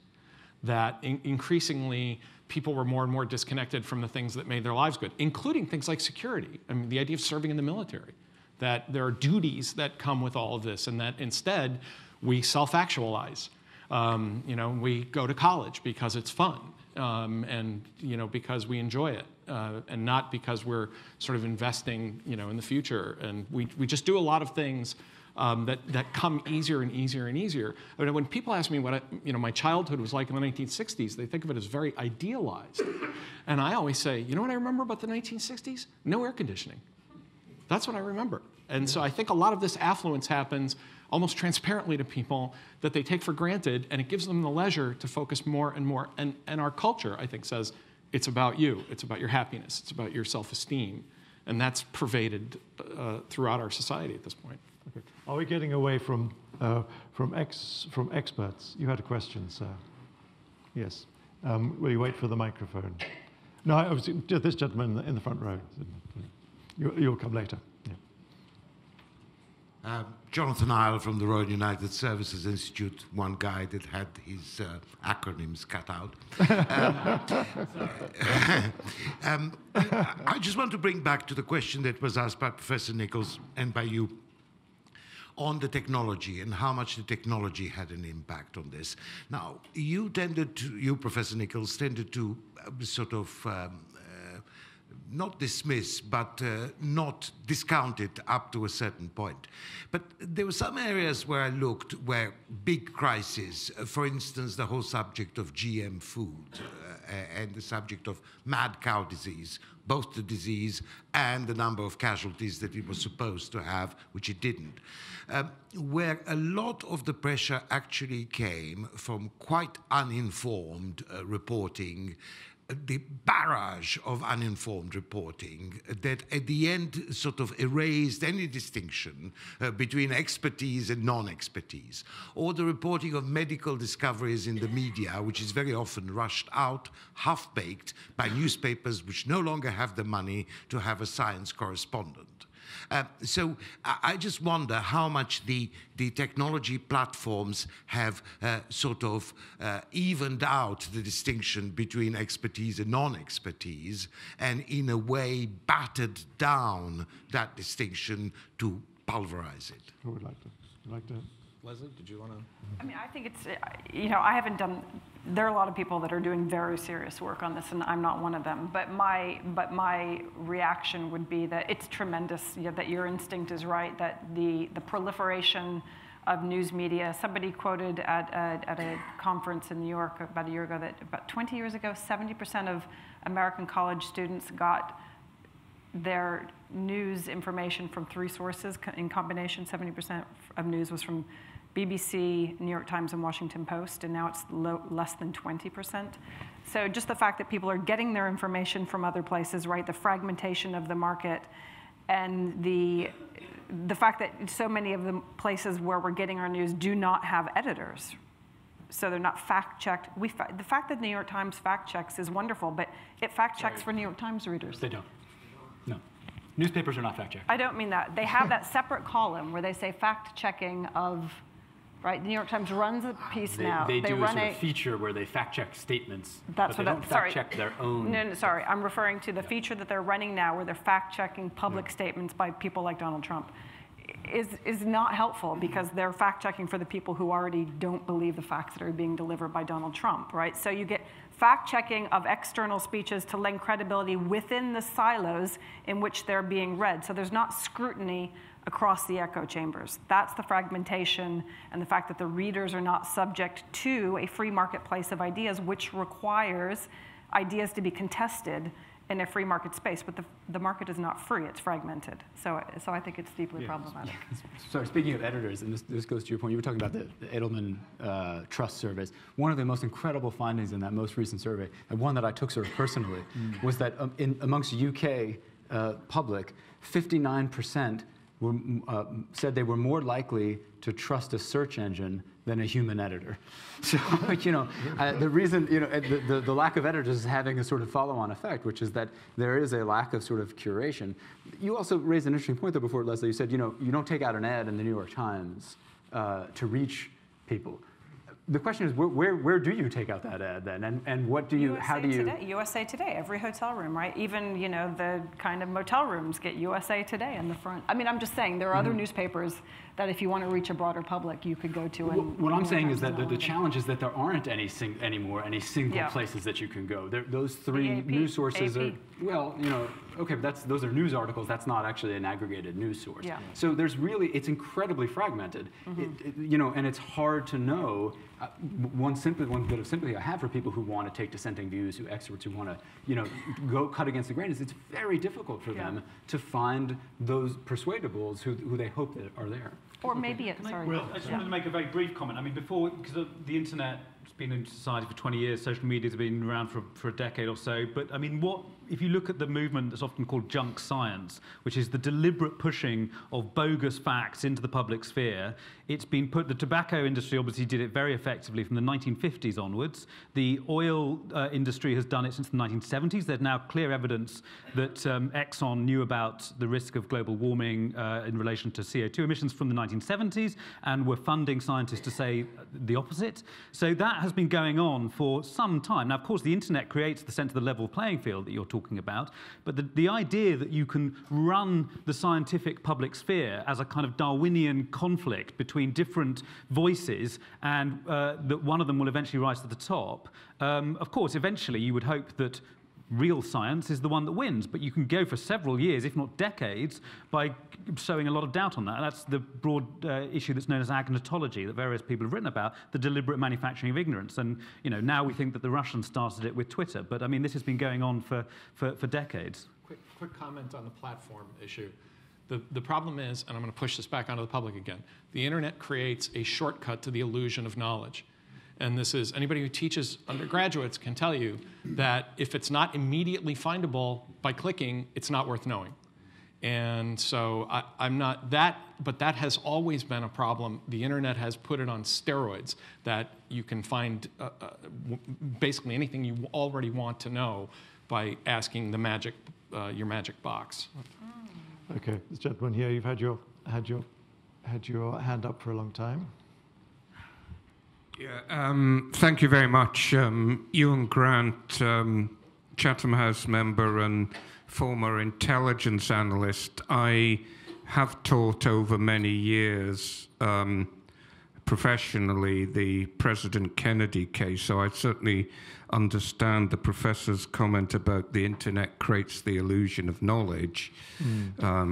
that increasingly people were more and more disconnected from the things that made their lives good, including things like security. I mean, the idea of serving in the military, that there are duties that come with all of this, and that instead we self-actualize. We go to college because it's fun, and because we enjoy it, and not because we're sort of investing, in the future. And we just do a lot of things that come easier and easier and easier. I mean, when people ask me what my childhood was like in the 1960s, they think of it as very idealized. And I always say, you know what I remember about the 1960s? No air conditioning. That's what I remember. And so I think a lot of this affluence happens almost transparently to people that they take for granted, and it gives them the leisure to focus more and more. And our culture, I think, says it's about you, it's about your happiness, it's about your self-esteem. And that's pervaded throughout our society at this point. Okay. Are we getting away from experts? You had a question, sir. Yes. Will you wait for the microphone? No, I was this gentleman in the front row. You'll come later. Yeah. Jonathan Isle from the Royal United Services Institute, one guy that had his acronyms cut out. I just want to bring back to the question that was asked by Professor Nichols and by you on the technology and how much the technology had an impact on this. Now, you, Professor Nichols, tended to sort of not dismiss, but not discount it up to a certain point. But there were some areas where I looked where big crises, for instance, the whole subject of GM food and the subject of mad cow disease, both the disease and the number of casualties that it was supposed to have, which it didn't, where a lot of the pressure actually came from quite uninformed reporting, the barrage of uninformed reporting that at the end sort of erased any distinction between expertise and non-expertise, or the reporting of medical discoveries in the media, which is very often rushed out, half-baked, by newspapers which no longer have the money to have a science correspondent. So I just wonder how much the technology platforms have sort of evened out the distinction between expertise and non-expertise, and in a way battered down that distinction to pulverize it. Who would like to? you like to? Leslie, did you want to? I mean, I think it's, I haven't done, there are a lot of people that are doing very serious work on this, and I'm not one of them. But my reaction would be that it's tremendous, that your instinct is right, that the proliferation of news media. Somebody quoted at a conference in New York about a year ago that about 20 years ago, 70% of American college students got their news information from 3 sources in combination. 70% of news was from BBC, New York Times, and Washington Post, and now it's less than 20%. So just the fact that people are getting their information from other places, right? The fragmentation of the market, and the fact that so many of the places where we're getting our news do not have editors. So they're not fact-checked. The fact that the New York Times fact-checks is wonderful, but it fact-checks for New York Times readers. They don't. No. Newspapers are not fact-checked. I don't mean that. They have that separate column where they say fact-checking of, right? The New York Times runs a piece now. They do run a sort of feature where they fact-check statements, that's but they don't fact-check their own. No, sorry. I'm referring to the feature that they're running now where they're fact-checking public statements by people like Donald Trump. Is not helpful because they're fact-checking for the people who already don't believe the facts that are being delivered by Donald Trump, right? So you get fact-checking of external speeches to lend credibility within the silos in which they're being read. So there's not scrutiny across the echo chambers. That's the fragmentation and the fact that the readers are not subject to a free marketplace of ideas, which requires ideas to be contested in a free market space, but the market is not free, it's fragmented. So I think it's deeply problematic. Sorry, speaking of editors, and this goes to your point, you were talking about the Edelman Trust surveys. One of the most incredible findings in that most recent survey, and one that I took sort of personally, was that amongst UK public, 59% said they were more likely to trust a search engine than a human editor. So, the reason, the lack of editors is having a sort of follow-on effect, which is that there is a lack of sort of curation. You also raised an interesting point, though, before, Leslie. You said, you don't take out an ad in the New York Times to reach people. The question is, where do you take out that ad then, and what do you, how do you? Today, USA Today, every hotel room, right? Even the kind of motel rooms get USA Today in the front. I mean, I'm just saying there are other newspapers that if you want to reach a broader public, you could go to. What I'm saying is that the challenge is that there aren't any single places that you can go. Those 3 news sources are, well, okay, but those are news articles. That's not actually an aggregated news source. Yeah. So it's incredibly fragmented. And it's hard to know. One bit of sympathy I have for people who want to take dissenting views, experts who want to, go cut against the grain, is it's very difficult for them to find those persuadables who they hope that are there. Or maybe it's, sorry. Well, I just wanted to make a very brief comment. I mean, before, because the internet has been in society for 20 years, social media has been around for a decade or so, but I mean, if you look at the movement that's often called junk science, which is the deliberate pushing of bogus facts into the public sphere, it's been the tobacco industry obviously did it very effectively from the 1950s onwards. The oil industry has done it since the 1970s. There's now clear evidence that Exxon knew about the risk of global warming in relation to CO2 emissions from the 1970s and were funding scientists to say the opposite. So that has been going on for some time. Now, of course, the internet creates the sense of the level playing field that you're talking about, but the idea that you can run the scientific public sphere as a kind of Darwinian conflict between different voices and that one of them will eventually rise to the top, of course, eventually you would hope that real science is the one that wins, but you can go for several years, if not decades, by sowing a lot of doubt on that. And that's the broad issue that's known as agnotology that various people have written about, the deliberate manufacturing of ignorance. And now we think that the Russians started it with Twitter, but I mean, this has been going on for decades. Quick comment on the platform issue. The problem is, and I'm going to push this back onto the public again, the internet creates a shortcut to the illusion of knowledge. And this is, anybody who teaches undergraduates can tell you that if it's not immediately findable by clicking, it's not worth knowing. And so I'm not that, but that has always been a problem. The internet has put it on steroids, that you can find basically anything you already want to know by asking the your magic box. Okay, this gentleman here, you've had your hand up for a long time. Yeah, thank you very much. Ewan Grant, Chatham House member and former intelligence analyst. I have taught over many years professionally the President Kennedy case, so I certainly understand the professor's comment about the internet creates the illusion of knowledge,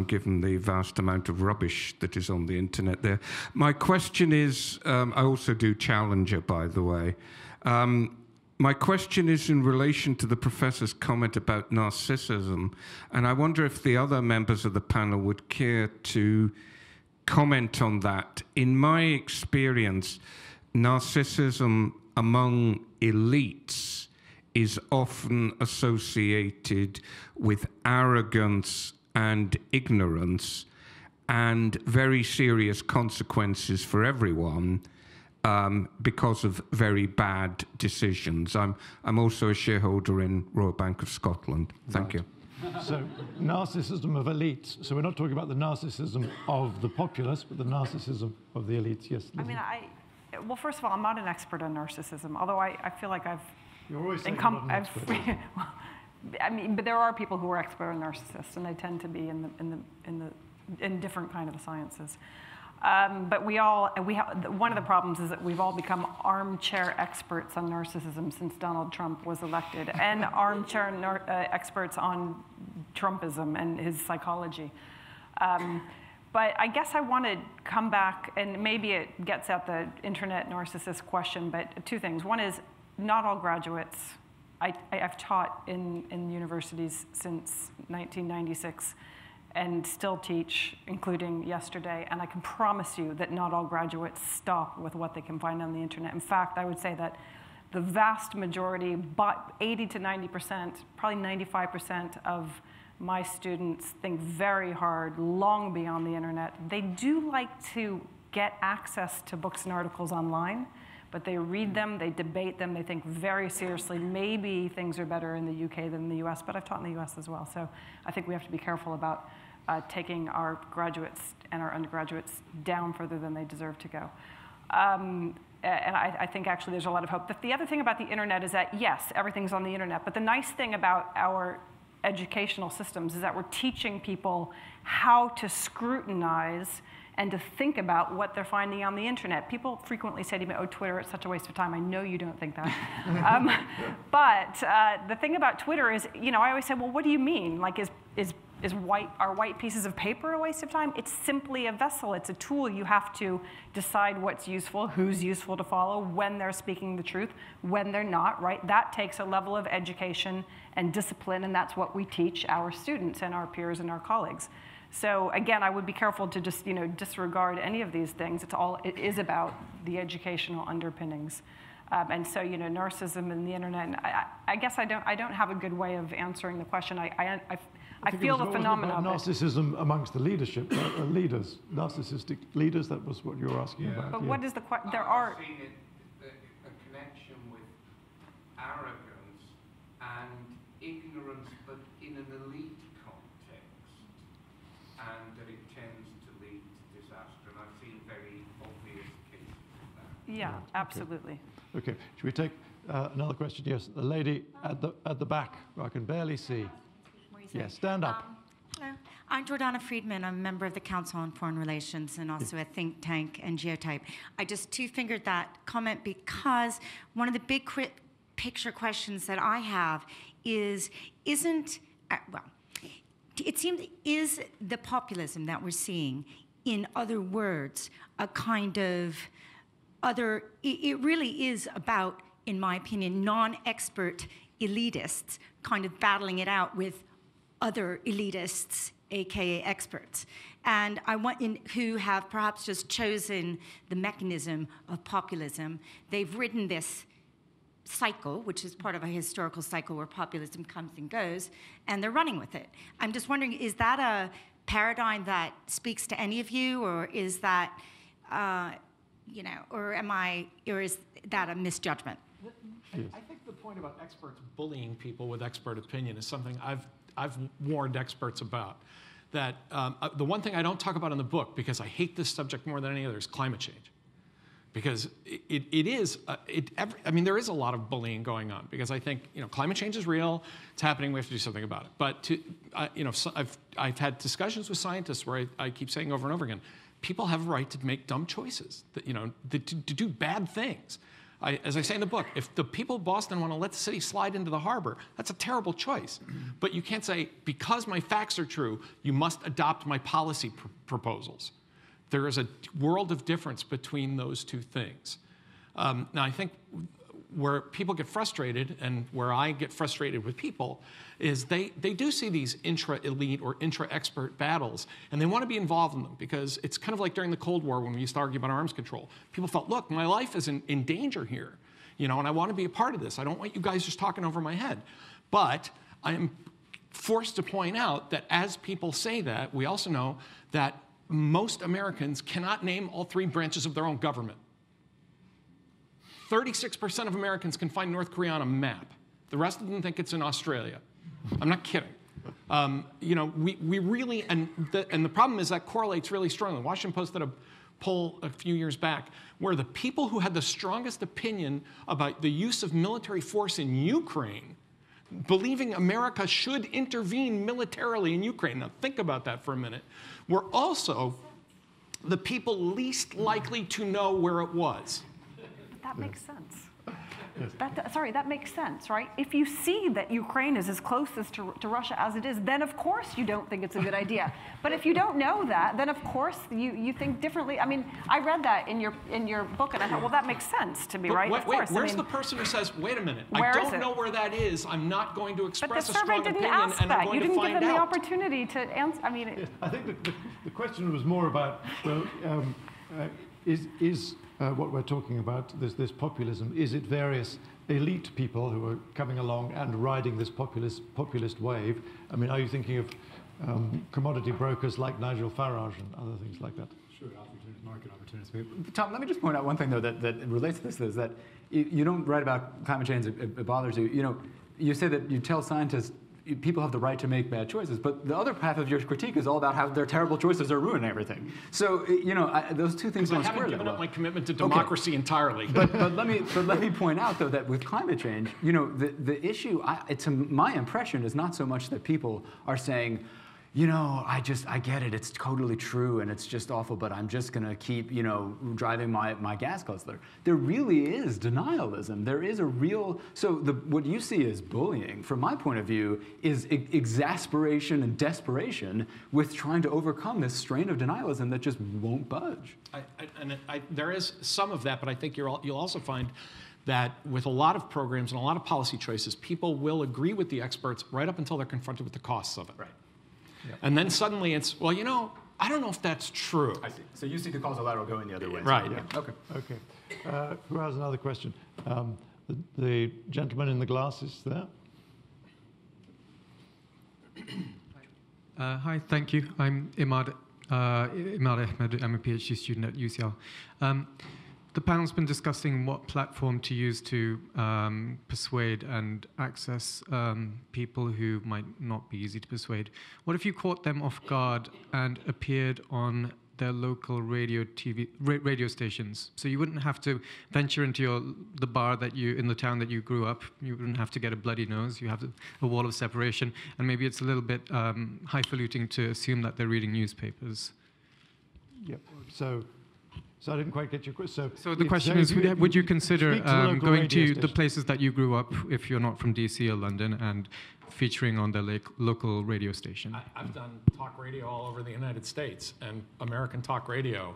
given the vast amount of rubbish that is on the internet there. My question is, I also do Challenger, by the way. My question is in relation to the professor's comment about narcissism, and I wonder if the other members of the panel would care to comment on that. In my experience, narcissism among elites is often associated with arrogance and ignorance and very serious consequences for everyone because of very bad decisions. I'm also a shareholder in Royal Bank of Scotland. Thank you. So narcissism of elites. So we're not talking about the narcissism of the populace, but the narcissism of the elites. Yes. I mean, well, first of all, I'm not an expert on narcissism, although I feel like You're always saying you're not an expert. I mean, but there are people who are expert on narcissists, and they tend to be in different kind of sciences. But one of the problems is that we've all become armchair experts on narcissism since Donald Trump was elected, and armchair experts on Trumpism and his psychology. But I guess I want to come back, and maybe it gets at the internet narcissist question, but two things. One is, not all graduates. I've taught in universities since 1996. And still teach, including yesterday. And I can promise you that not all graduates stop with what they can find on the internet. In fact, I would say that the vast majority, but 80 to 90%, probably 95% of my students think very hard, long beyond the internet. They do like to get access to books and articles online, but they read them, they debate them, they think very seriously. Maybe things are better in the UK than in the US, but I've taught in the US as well. So I think we have to be careful about taking our graduates and our undergraduates down further than they deserve to go. And I think actually there's a lot of hope. The other thing about the internet is that, yes, everything's on the internet, but the nice thing about our educational systems is that we're teaching people how to scrutinize and to think about what they're finding on the internet. People frequently say to me, oh, Twitter, it's such a waste of time. I know you don't think that. But the thing about Twitter is, I always say, well, what do you mean? Like, are white pieces of paper a waste of time? It's simply a vessel. It's a tool. You have to decide what's useful, who's useful to follow, when they're speaking the truth, when they're not, right? That takes a level of education and discipline, and that's what we teach our students and our peers and our colleagues. So again, I would be careful to just disregard any of these things. It is about the educational underpinnings. And so narcissism and the internet. And I guess I don't have a good way of answering the question. I feel the phenomenon. Narcissism amongst the leadership, leaders, narcissistic leaders. That was what you were asking about. But what is the question? There are. I've seen a connection with arrogance and ignorance, but in an elite context, and that it tends to lead to disaster. And I've seen very obvious cases of that. Yeah, absolutely. Okay, should we take another question? Yes, the lady at the back, who I can barely see. Yes, stand up. Hello. I'm Jordana Friedman. I'm a member of the Council on Foreign Relations and also a think tank and geotype. I just two-fingered that comment because one of the big picture questions that I have is, is the populism that we're seeing, in other words, a kind of it really is about, in my opinion, non-expert elitists kind of battling it out with other elitists, AKA experts, and who have perhaps just chosen the mechanism of populism. They've ridden this cycle, which is part of a historical cycle where populism comes and goes, and they're running with it. I'm just wondering, is that a paradigm that speaks to any of you, or is that, or is that a misjudgment? I think the point about experts bullying people with expert opinion is something I've warned experts about. That the one thing I don't talk about in the book, because I hate this subject more than any other, is climate change. because it is, I mean, there is a lot of bullying going on, because I think, climate change is real, it's happening, we have to do something about it. But I've had discussions with scientists where I keep saying over and over again, people have a right to make dumb choices, to do bad things. As I say in the book, if the people of Boston want to let the city slide into the harbor, that's a terrible choice. But you can't say, because my facts are true, you must adopt my policy proposals. There is a world of difference between those two things. Now, I think where people get frustrated, and where I get frustrated with people, is they do see these intra-elite or intra-expert battles, and they want to be involved in them, because it's kind of like during the Cold War when we used to argue about arms control. People felt, look, my life is in danger here, and I want to be a part of this. I don't want you guys just talking over my head. But I am forced to point out that as people say that, we also know that most Americans cannot name all three branches of their own government. 36% of Americans can find North Korea on a map. The rest of them think it's in Australia. I'm not kidding. We really, and the problem is that correlates really strongly. Washington Post did a poll a few years back where the people who had the strongest opinion about the use of military force in Ukraine, believing America should intervene militarily in Ukraine, now think about that for a minute, were also the people least likely to know where it was. That makes sense. That makes sense, right? If you see that Ukraine is as close to Russia as it is, then of course you don't think it's a good idea. But if you don't know that, then of course you think differently. I mean, I read that in your book, and I thought, well, that makes sense to me, right? Of course. Where's the person who says, wait a minute, I don't know where that is, I'm not going to express a strong opinion, and I'm going to find out? You didn't give them the opportunity to answer. I mean, yes, I think the question was more about, well, what we're talking about, this populism, is it various elite people who are coming along and riding this populist wave? I mean, are you thinking of commodity brokers like Nigel Farage and other things like that? Sure, market opportunists. Tom, let me just point out one thing, though, that relates to this, is that you don't write about climate change, it bothers you. You say that you tell scientists people have the right to make bad choices, but the other half of your critique is all about how their terrible choices are ruining everything. So, those two things don't square that well. I haven't given up my commitment to democracy entirely. But let me point out, though, that with climate change, the issue, to my impression, is not so much that people are saying, I get it, it's totally true, and it's just awful, but I'm just going to keep, driving my gas guzzler. There really is denialism. There is a real, what you see as bullying, from my point of view, is exasperation and desperation with trying to overcome this strain of denialism that just won't budge. There is some of that, but I think you'll also find that with a lot of programs and a lot of policy choices, people will agree with the experts right up until they're confronted with the costs of it. Right. Yep. And then suddenly it's, well, I don't know if that's true. I see. So you see the causal lateral going the other way. Right. Yeah. Okay. Okay. Who has another question? The gentleman in the glasses there. Hi, thank you. I'm Ahmad Ahmad. I'm a PhD student at UCL. The panel's been discussing what platform to use to persuade and access people who might not be easy to persuade. What if you caught them off guard and appeared on their local radio stations? So you wouldn't have to venture into the bar in the town that you grew up. You wouldn't have to get a bloody nose. You have a wall of separation, and maybe it's a little bit highfalutin to assume that they're reading newspapers. Yep. So I didn't quite get your question. So the question is, would you consider going to the places that you grew up, if you're not from DC or London, and featuring on the local radio station? I've done talk radio all over the United States, and American talk radio.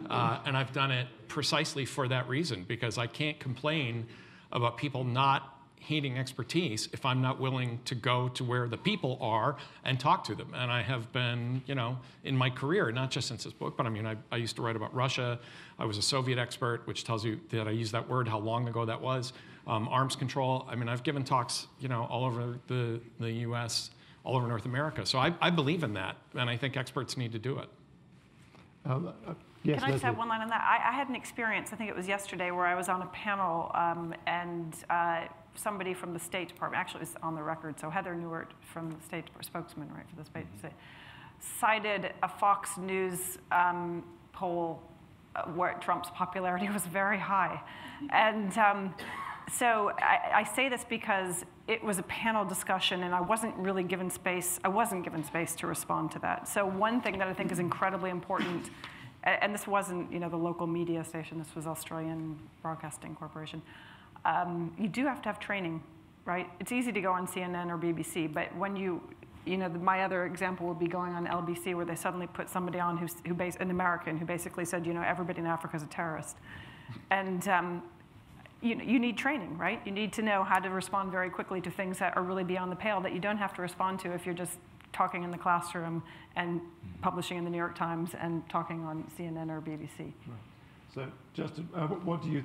And I've done it precisely for that reason, because I can't complain about people not heeding expertise if I'm not willing to go to where the people are and talk to them. And I have been, in my career, not just since this book, but I used to write about Russia. I was a Soviet expert, which tells you that I use that word, how long ago that was. Arms control. I've given talks, all over the U.S., all over North America. So I believe in that, and I think experts need to do it. Yes, can I just add one line on that? I had an experience, I think it was yesterday, where I was on a panel and somebody from the State Department, actually it was on the record, so Heather Newart from the State Department, spokesman, right, for the State, cited a Fox News poll where Trump's popularity was very high. And so I say this because it was a panel discussion, and I wasn't given space to respond to that. So one thing that I think is incredibly important, and this wasn't the local media station, this was Australian Broadcasting Corporation, you do have to have training, right? It's easy to go on CNN or BBC, but when my other example would be going on LBC, where they suddenly put somebody on an American who basically said, everybody in Africa is a terrorist. And you need training, right? You need to know how to respond very quickly to things that are really beyond the pale that you don't have to respond to if you're just talking in the classroom and publishing in the New York Times and talking on CNN or BBC. Right. So, Justin, what do you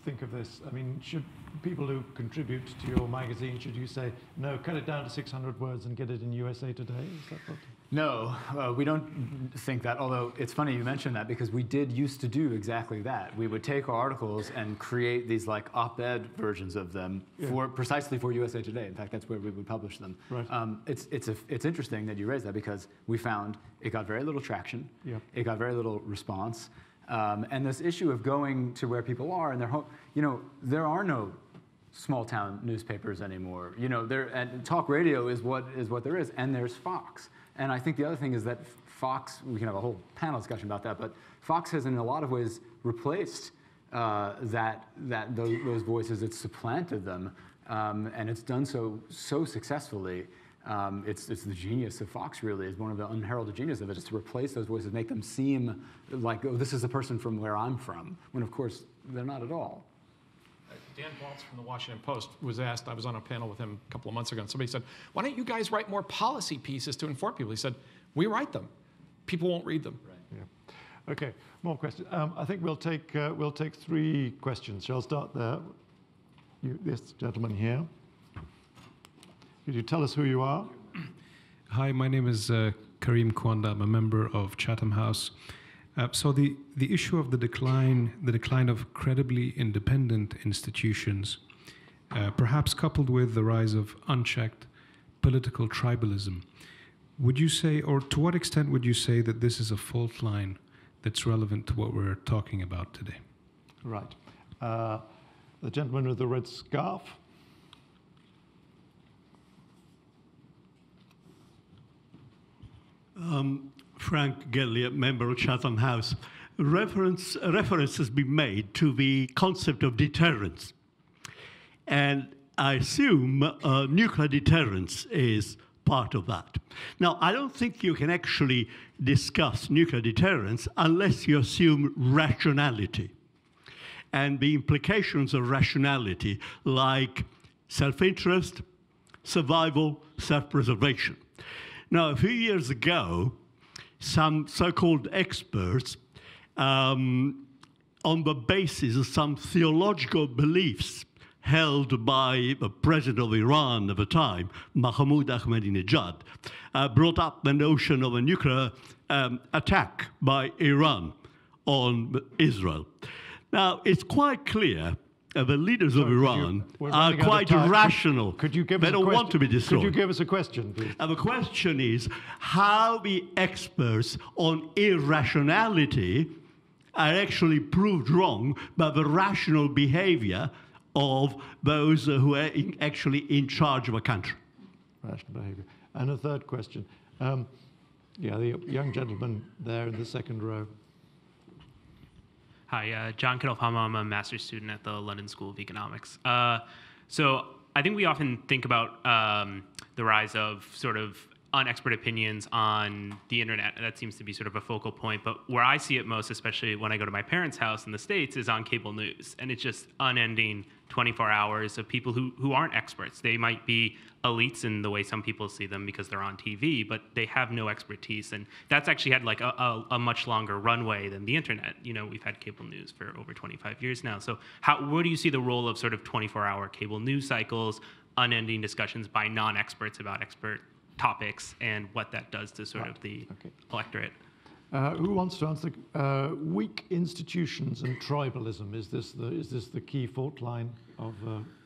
think of this? I mean, should people who contribute to your magazine, should you say, no, cut it down to 600 words and get it in USA Today? Is that what? No, we don't think that, although it's funny you mentioned that because we did used to do exactly that. We would take our articles and create these like op-ed versions of them precisely for USA Today. In fact, that's where we would publish them. Right. It's interesting that you raised that because we found it got very little traction. Yep. It got very little response. And this issue of going to where people are and their home, there are no small town newspapers anymore. And talk radio is what there is, and there's Fox. And I think the other thing is that Fox, we can have a whole panel discussion about that, but Fox has in a lot of ways replaced those voices. It's supplanted them, and it's done so successfully. It's the genius of Fox, really, is one of the unheralded genius of it, is to replace those voices, make them seem like, oh, this is the person from where I'm from, when of course they're not at all. Dan Waltz from the Washington Post was asked, I was on a panel with him a couple of months ago, and somebody said, why don't you guys write more policy pieces to inform people? He said, we write them. People won't read them. Right. Yeah. Okay, more questions. I think we'll take 3 questions. Shall I start there? This gentleman here. Could you tell us who you are? Hi, my name is Karim Kwanda. I'm a member of Chatham House. So the issue of the decline of credibly independent institutions, perhaps coupled with the rise of unchecked political tribalism, would you say, or to what extent would you say that this is a fault line that's relevant to what we're talking about today? Right. The gentleman with the red scarf. Frank Gellier, member of Chatham House. A reference has been made to the concept of deterrence. And I assume nuclear deterrence is part of that. Now, I don't think you can actually discuss nuclear deterrence unless you assume rationality. And the implications of rationality, like self-interest, survival, self-preservation. Now, a few years ago, some so-called experts, on the basis of some theological beliefs held by the president of Iran at the time, Mahmoud Ahmadinejad, brought up the notion of a nuclear attack by Iran on Israel. Now, it's quite clear the leaders of Iran are quite irrational. They don't want to be destroyed. Could you give us a question, please? And the question is how the experts on irrationality are actually proved wrong by the rational behavior of those who are actually in charge of a country. Rational behavior. And a third question. The young gentleman there in the second row. Hi, John Kittelfama. I'm a master's student at the London School of Economics. So I think we often think about the rise of sort of unexpert opinions on the internet. That seems to be sort of a focal point. But where I see it most, especially when I go to my parents' house in the States, is on cable news. And it's just unending 24 hours of people who aren't experts. They might be elites in the way some people see them because they're on TV, but they have no expertise. And that's actually had like a much longer runway than the internet. We've had cable news for over 25 years now. So where do you see the role of sort of 24-hour cable news cycles, unending discussions by non-experts about expert topics, and what that does to sort of the electorate? Who wants to answer? Weak institutions and tribalism. Is this the key fault line of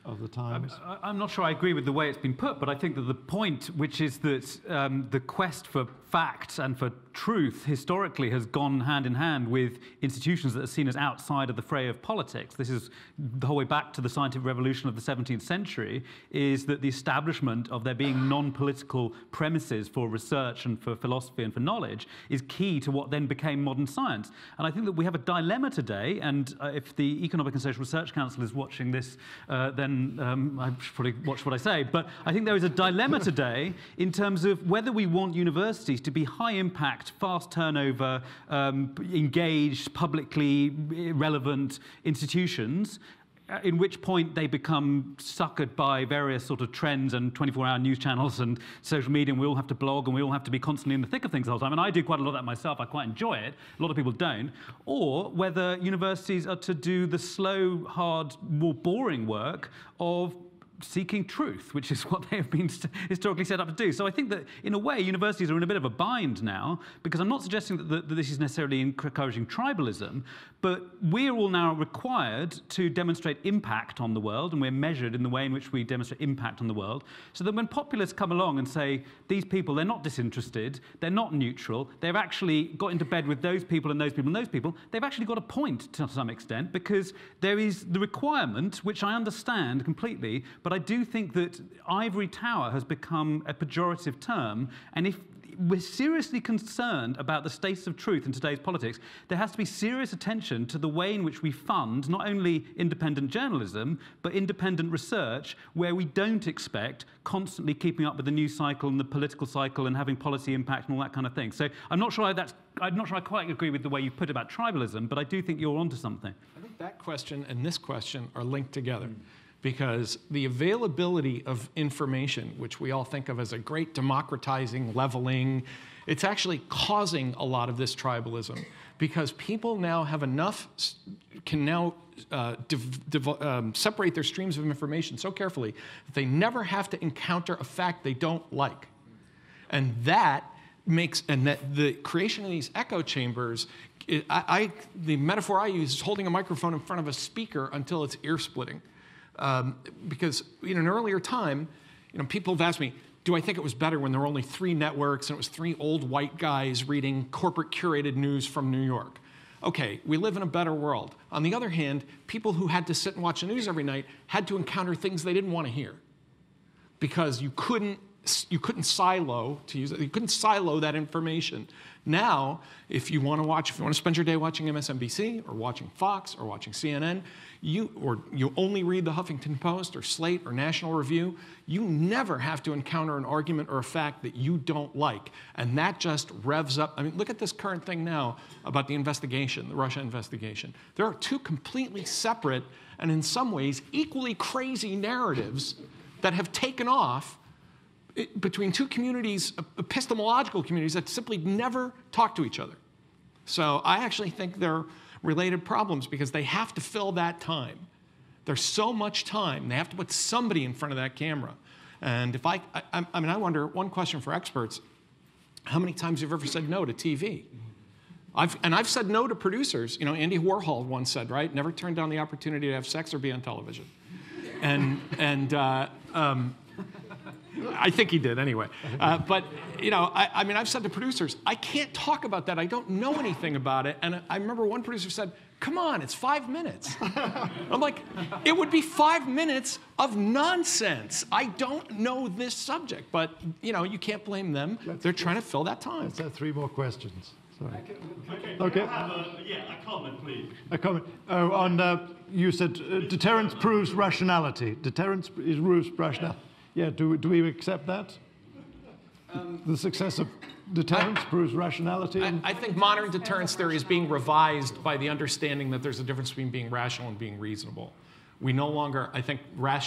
of the times? I'm not sure I agree with the way it's been put, but I think that the point, which is that the quest for facts and for truth historically has gone hand in hand with institutions that are seen as outside of the fray of politics. This is the whole way back to the scientific revolution of the 17th century, is that the establishment of there being non-political premises for research and for philosophy and for knowledge is key to what then became modern science. And I think that we have a dilemma today, and if the Economic and Social Research Council is watching this, then I should probably watch what I say. But I think there is a dilemma today in terms of whether we want universities to be high impact, fast turnover, engaged, publicly relevant institutions, in which point they become suckered by various sort of trends and 24-hour news channels and social media, and we all have to blog and we all have to be constantly in the thick of things the whole time. And I do quite a lot of that myself. I quite enjoy it. A lot of people don't. Or whether universities are to do the slow, hard, more boring work of seeking truth, which is what they have been historically set up to do. So I think that, in a way, universities are in a bit of a bind now, because I'm not suggesting that this is necessarily encouraging tribalism, but we're all now required to demonstrate impact on the world, and we're measured in the way in which we demonstrate impact on the world, so that when populists come along and say, these people, they're not disinterested, they're not neutral, they've actually got into bed with those people and those people and those people, they've actually got a point to some extent, because there is the requirement, which I understand completely, but I do think that ivory tower has become a pejorative term, and if we're seriously concerned about the status of truth in today's politics, there has to be serious attention to the way in which we fund not only independent journalism, but independent research, where we don't expect constantly keeping up with the news cycle and the political cycle and having policy impact and all that kind of thing. So I'm not sure I quite agree with the way you put it about tribalism, but I do think you're onto something. I think that question and this question are linked together. Because the availability of information, which we all think of as a great democratizing, leveling, it's actually causing a lot of this tribalism. Because people now have enough, can now separate their streams of information so carefully that they never have to encounter a fact they don't like. And that makes, and that the creation of these echo chambers, the metaphor I use is holding a microphone in front of a speaker until it's ear-splitting. Because in an earlier time, people have asked me, do I think it was better when there were only 3 networks and it was 3 old white guys reading corporate curated news from New York? Okay, we live in a better world. On the other hand, people who had to sit and watch the news every night had to encounter things they didn't want to hear, because you couldn't silo, to use it, you couldn't silo that information. Now, if you want to spend your day watching MSNBC or watching Fox or watching CNN, you only read the Huffington Post or Slate or National Review, you never have to encounter an argument or a fact that you don't like. And that just revs up. I mean, look at this current thing now about the investigation, the Russia investigation. There are 2 completely separate and in some ways equally crazy narratives that have taken off between 2 communities, epistemological communities, that simply never talk to each other. So I actually think they're related problems, because they have to fill that time. There's so much time. They have to put somebody in front of that camera. And if I wonder, one question for experts, how many times have you ever said no to TV? I've said no to producers. Andy Warhol once said, right, never turn down the opportunity to have sex or be on television. I think he did anyway. But I've said to producers, I can't talk about that. I don't know anything about it. And I remember one producer said, come on, it's 5 minutes. I'm like, it would be 5 minutes of nonsense. I don't know this subject. But, you can't blame them. They're trying to fill that time. Let's have 3 more questions. Sorry. Okay. A comment, please. A comment. You said deterrence proves rationality. Deterrence proves rationality. Yeah, do we accept that? The success of deterrence proves rationality? I think modern deterrence theory is being revised by the understanding that there's a difference between being rational and being reasonable. We no longer, I think, I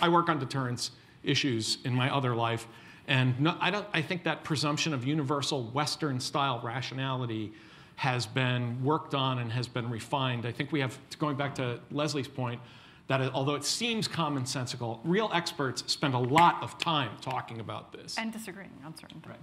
work on deterrence issues in my other life, and I think that presumption of universal Western-style rationality has been worked on and has been refined. I think we have, going back to Leslie's point, that although it seems commonsensical, real experts spend a lot of time talking about this. And disagreeing on certain things. Right.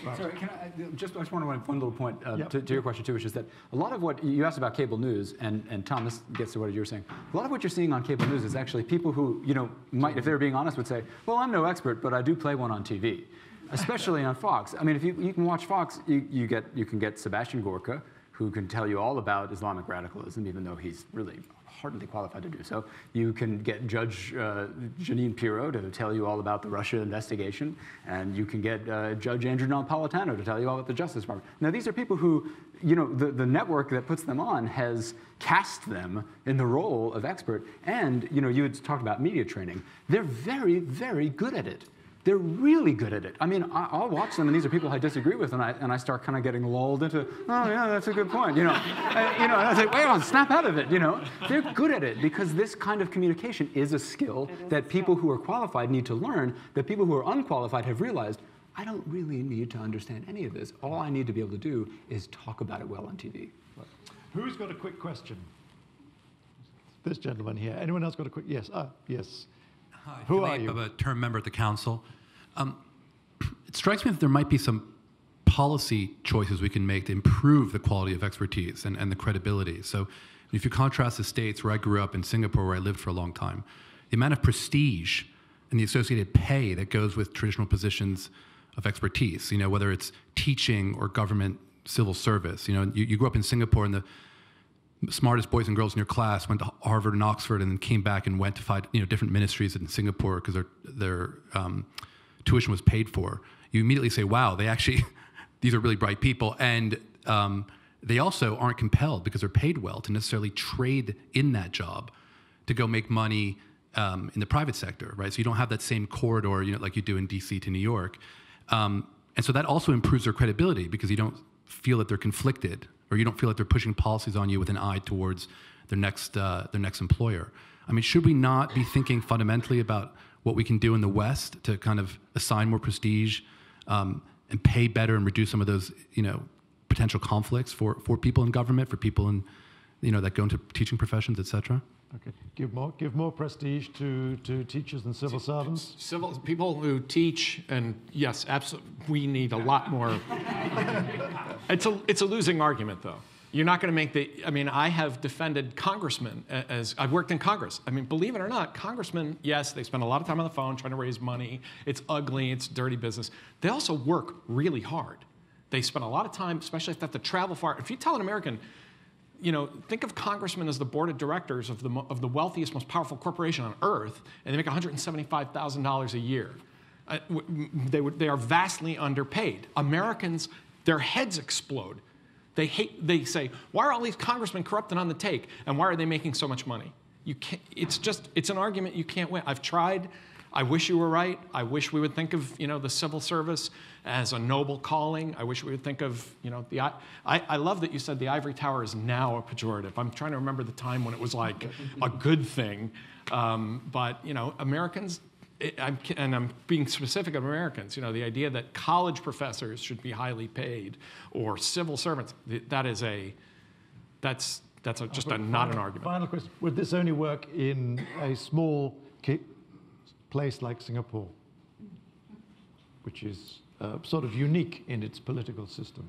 Right. Sorry, I just want to make one little point to your question too, which is that a lot of what you asked about cable news, and Tom, this gets to what you were saying. A lot of what you're seeing on cable news is actually people who, might, if they were being honest, would say, well, I'm no expert, but I do play one on TV, especially on Fox. I mean, if you can watch Fox, you can get Sebastian Gorka, who can tell you all about Islamic radicalism, even though he's really hardly qualified to do so. You can get Judge Janine Pirro to tell you all about the Russia investigation, and you can get Judge Andrew Napolitano to tell you all about the Justice Department. Now, these are people who, the network that puts them on has cast them in the role of expert, and, you had talked about media training. They're very, very good at it. They're really good at it. I mean, I'll watch them, and these are people I disagree with, and I start kind of getting lulled into, oh yeah, that's a good point, and I say, wait on, snap out of it, They're good at it because this kind of communication is a skill that people who are qualified need to learn, that people who are unqualified have realized, I don't really need to understand any of this. All I need to be able to do is talk about it well on TV. Who's got a quick question? This gentleman here. Anyone else got a quick, yes, yes. Hi, who are you? I'm a term member at the council. It strikes me that there might be some policy choices we can make to improve the quality of expertise and the credibility. So if you contrast the states where I grew up in Singapore, where I lived for a long time, the amount of prestige and the associated pay that goes with traditional positions of expertise, whether it's teaching or government civil service. You grew up in Singapore and the smartest boys and girls in your class went to Harvard and Oxford and then came back and went to find different ministries in Singapore because their tuition was paid for. You immediately say, wow, these are really bright people. And they also aren't compelled because they're paid well to necessarily trade in that job to go make money in the private sector, right? So you don't have that same corridor, like you do in DC to New York. And so that also improves their credibility because you don't feel that they're conflicted, or you don't feel like they're pushing policies on you with an eye towards their next employer. I mean, should we not be thinking fundamentally about what we can do in the West to kind of assign more prestige and pay better and reduce some of those, potential conflicts for people in government, for people in, that go into teaching professions, et cetera? Okay, give more prestige to teachers and civil servants. People who teach, and yes, absolutely, we need a lot more. It's a losing argument, though. You're not going to make I have defended congressmen as I've worked in Congress. I mean, believe it or not, congressmen, yes, they spend a lot of time on the phone trying to raise money. It's ugly, it's dirty business. They also work really hard. They spend a lot of time, especially if they have to travel far. If you tell an American, think of congressmen as the board of directors of the wealthiest, most powerful corporation on earth, and they make $175,000 a year. They are vastly underpaid. Americans, their heads explode. They say, why are all these congressmen corrupt and on the take, and why are they making so much money? It's an argument you can't win. I've tried. I wish you were right. I wish we would think of, the civil service as a noble calling. I wish we would think of, I love that you said the ivory tower is now a pejorative. I'm trying to remember the time when it was like a good thing. But, Americans, and I'm being specific of Americans, the idea that college professors should be highly paid or civil servants, that's just not an argument. Final question. Would this only work in a small place like Singapore, which is sort of unique in its political system?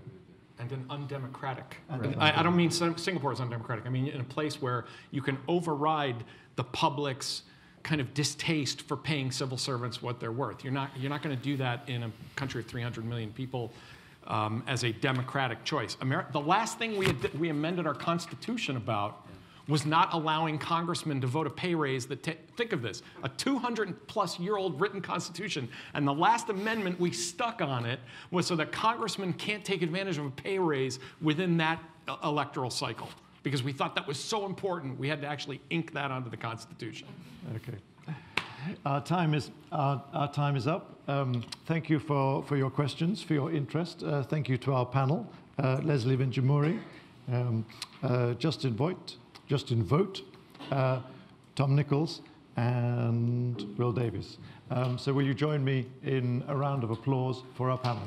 And an undemocratic. I don't mean Singapore is undemocratic. I mean in a place where you can override the public's kind of distaste for paying civil servants what they're worth. You're not going to do that in a country of 300 million people as a democratic choice. The last thing we amended our Constitution about was not allowing congressmen to vote a pay raise think of this, a 200-plus-year-old written Constitution, and the last amendment we stuck on it was so that congressmen can't take advantage of a pay raise within that electoral cycle, because we thought that was so important, we had to actually ink that onto the Constitution. Okay. Our time is up. Thank you for your questions, for your interest. Thank you to our panel, Leslie Vinjamuri, Justin Vogt, Tom Nichols, and Will Davies. So will you join me in a round of applause for our panel?